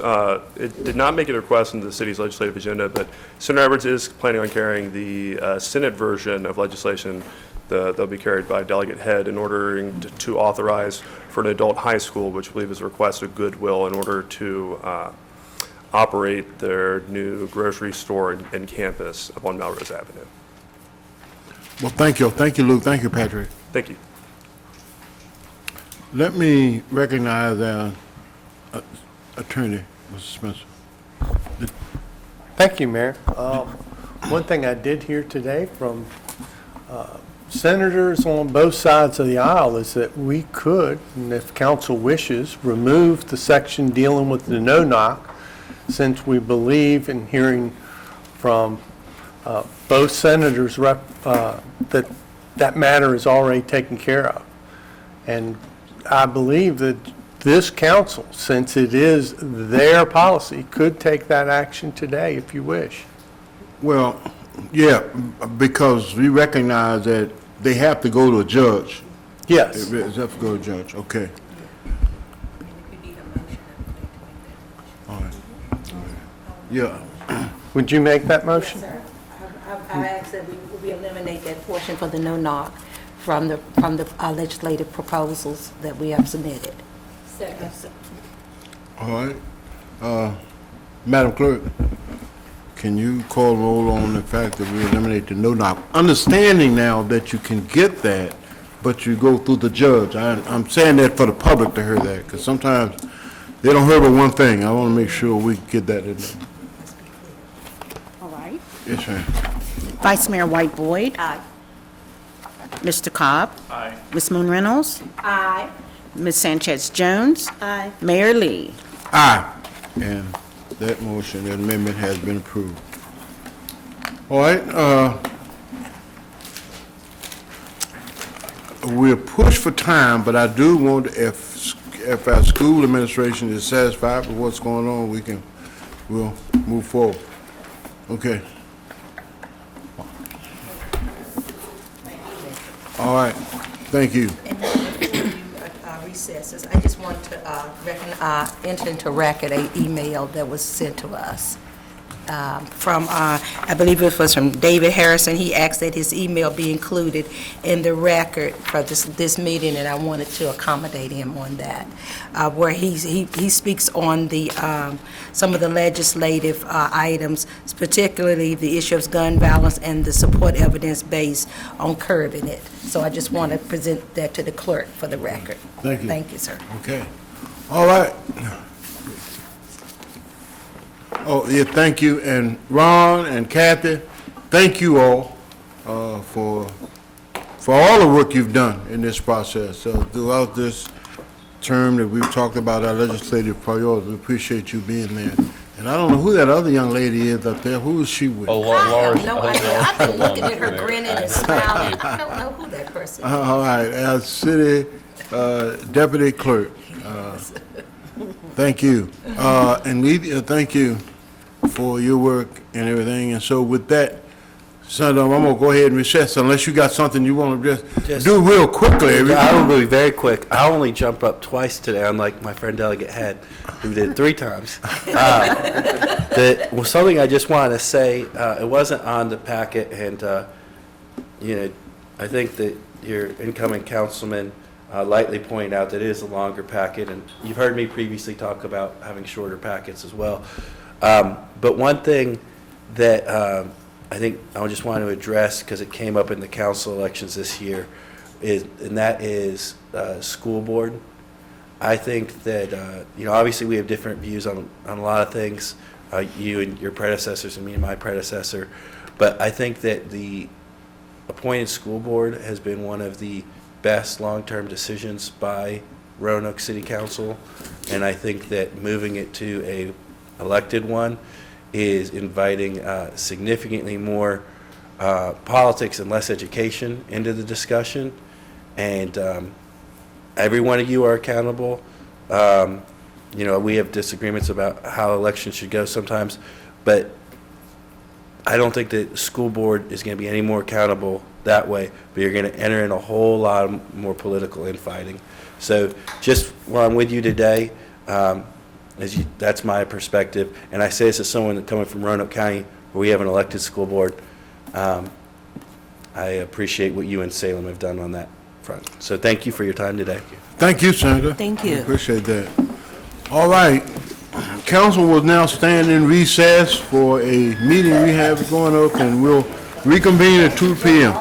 it did not make a request in the city's legislative agenda, but Senator Edwards is planning on carrying the Senate version of legislation that'll be carried by Delegate Head in order to authorize for an adult high school, which I believe is a request of Goodwill, in order to operate their new grocery store and campus up on Melrose Avenue.
Well, thank you. Thank you, Luke. Thank you, Patrick.
Thank you.
Let me recognize our attorney, Mr. Spencer.
Thank you, Mayor. One thing I did hear today from senators on both sides of the aisle is that we could, and if council wishes, remove the section dealing with the no-knock, since we believe in hearing from both senators that that matter is already taken care of. And I believe that this council, since it is their policy, could take that action today if you wish.
Well, yeah, because we recognize that they have to go to a judge.
Yes.
They have to go to a judge, okay. All right. Yeah.
Would you make that motion?
Sir, I ask that we eliminate that portion for the no-knock from the legislative proposals that we have submitted. Second.
All right. Madam Clerk, can you call roll on the fact that we eliminate the no-knock? Understanding now that you can get that, but you go through the judge. I'm saying that for the public to hear that, because sometimes they don't hear but one thing. I want to make sure we get that in there.
All right.
Yes, ma'am.
Vice Mayor White Boyd.
Aye.
Mr. Cobb.
Aye.
Ms. Moon Reynolds.
Aye.
Ms. Sanchez Jones.
Aye.
Mayor Lee.
Aye. And that motion, that amendment has been approved. All right, we're pushed for time, but I do want, if our school administration is satisfied with what's going on, we'll move forward. Okay. All right, thank you.
And before you recesses, I just want to enter into record an email that was sent to us from, I believe it was from David Harrison. He asked that his email be included in the record for this meeting, and I wanted to accommodate him on that, where he speaks on the some of the legislative items, particularly the issue of gun violence and the support evidence based on curbing it. So I just want to present that to the clerk for the record.
Thank you.
Thank you, sir.
Okay. All right. Oh, yeah, thank you. And Ron and Kathy, thank you all for all the work you've done in this process. Throughout this term that we've talked about our legislative priorities, we appreciate you being there. And I don't know who that other young lady is up there. Who is she with?
I have no idea. I've been looking at her grinning and smiling. I don't know who that person is.
All right, our city deputy clerk. Thank you. And Lydia, thank you for your work and everything. And so with that, Senator, I'm going to go ahead and recess unless you got something you want to just do real quickly.
I will be very quick. I only jumped up twice today, unlike my friend Delegate Head, who did it 3 times. Something I just wanted to say, it wasn't on the packet, and I think that your incoming councilman lightly pointed out that it is a longer packet, and you've heard me previously talk about having shorter packets as well. But one thing that I think I just want to address, because it came up in the council elections this year, and that is school board. I think that, obviously we have different views on a lot of things, you and your predecessors and me and my predecessor, but I think that the appointed school board has been one of the best long-term decisions by Roanoke City Council, and I think that moving it to a elected one is inviting significantly more politics and less education into the discussion, and every one of you are accountable. We have disagreements about how elections should go sometimes, but I don't think that the school board is going to be any more accountable that way, but you're going to enter in a whole lot more political infighting. So just while I'm with you today, that's my perspective, and I say this as someone coming from Roanoke County, where we have an elected school board. I appreciate what you and Salem have done on that front. So thank you for your time today.
Thank you, Senator.
Thank you.
I appreciate that. All right. Council will now stand in recess for a meeting we have going up, and we'll reconvene at 2 p.m.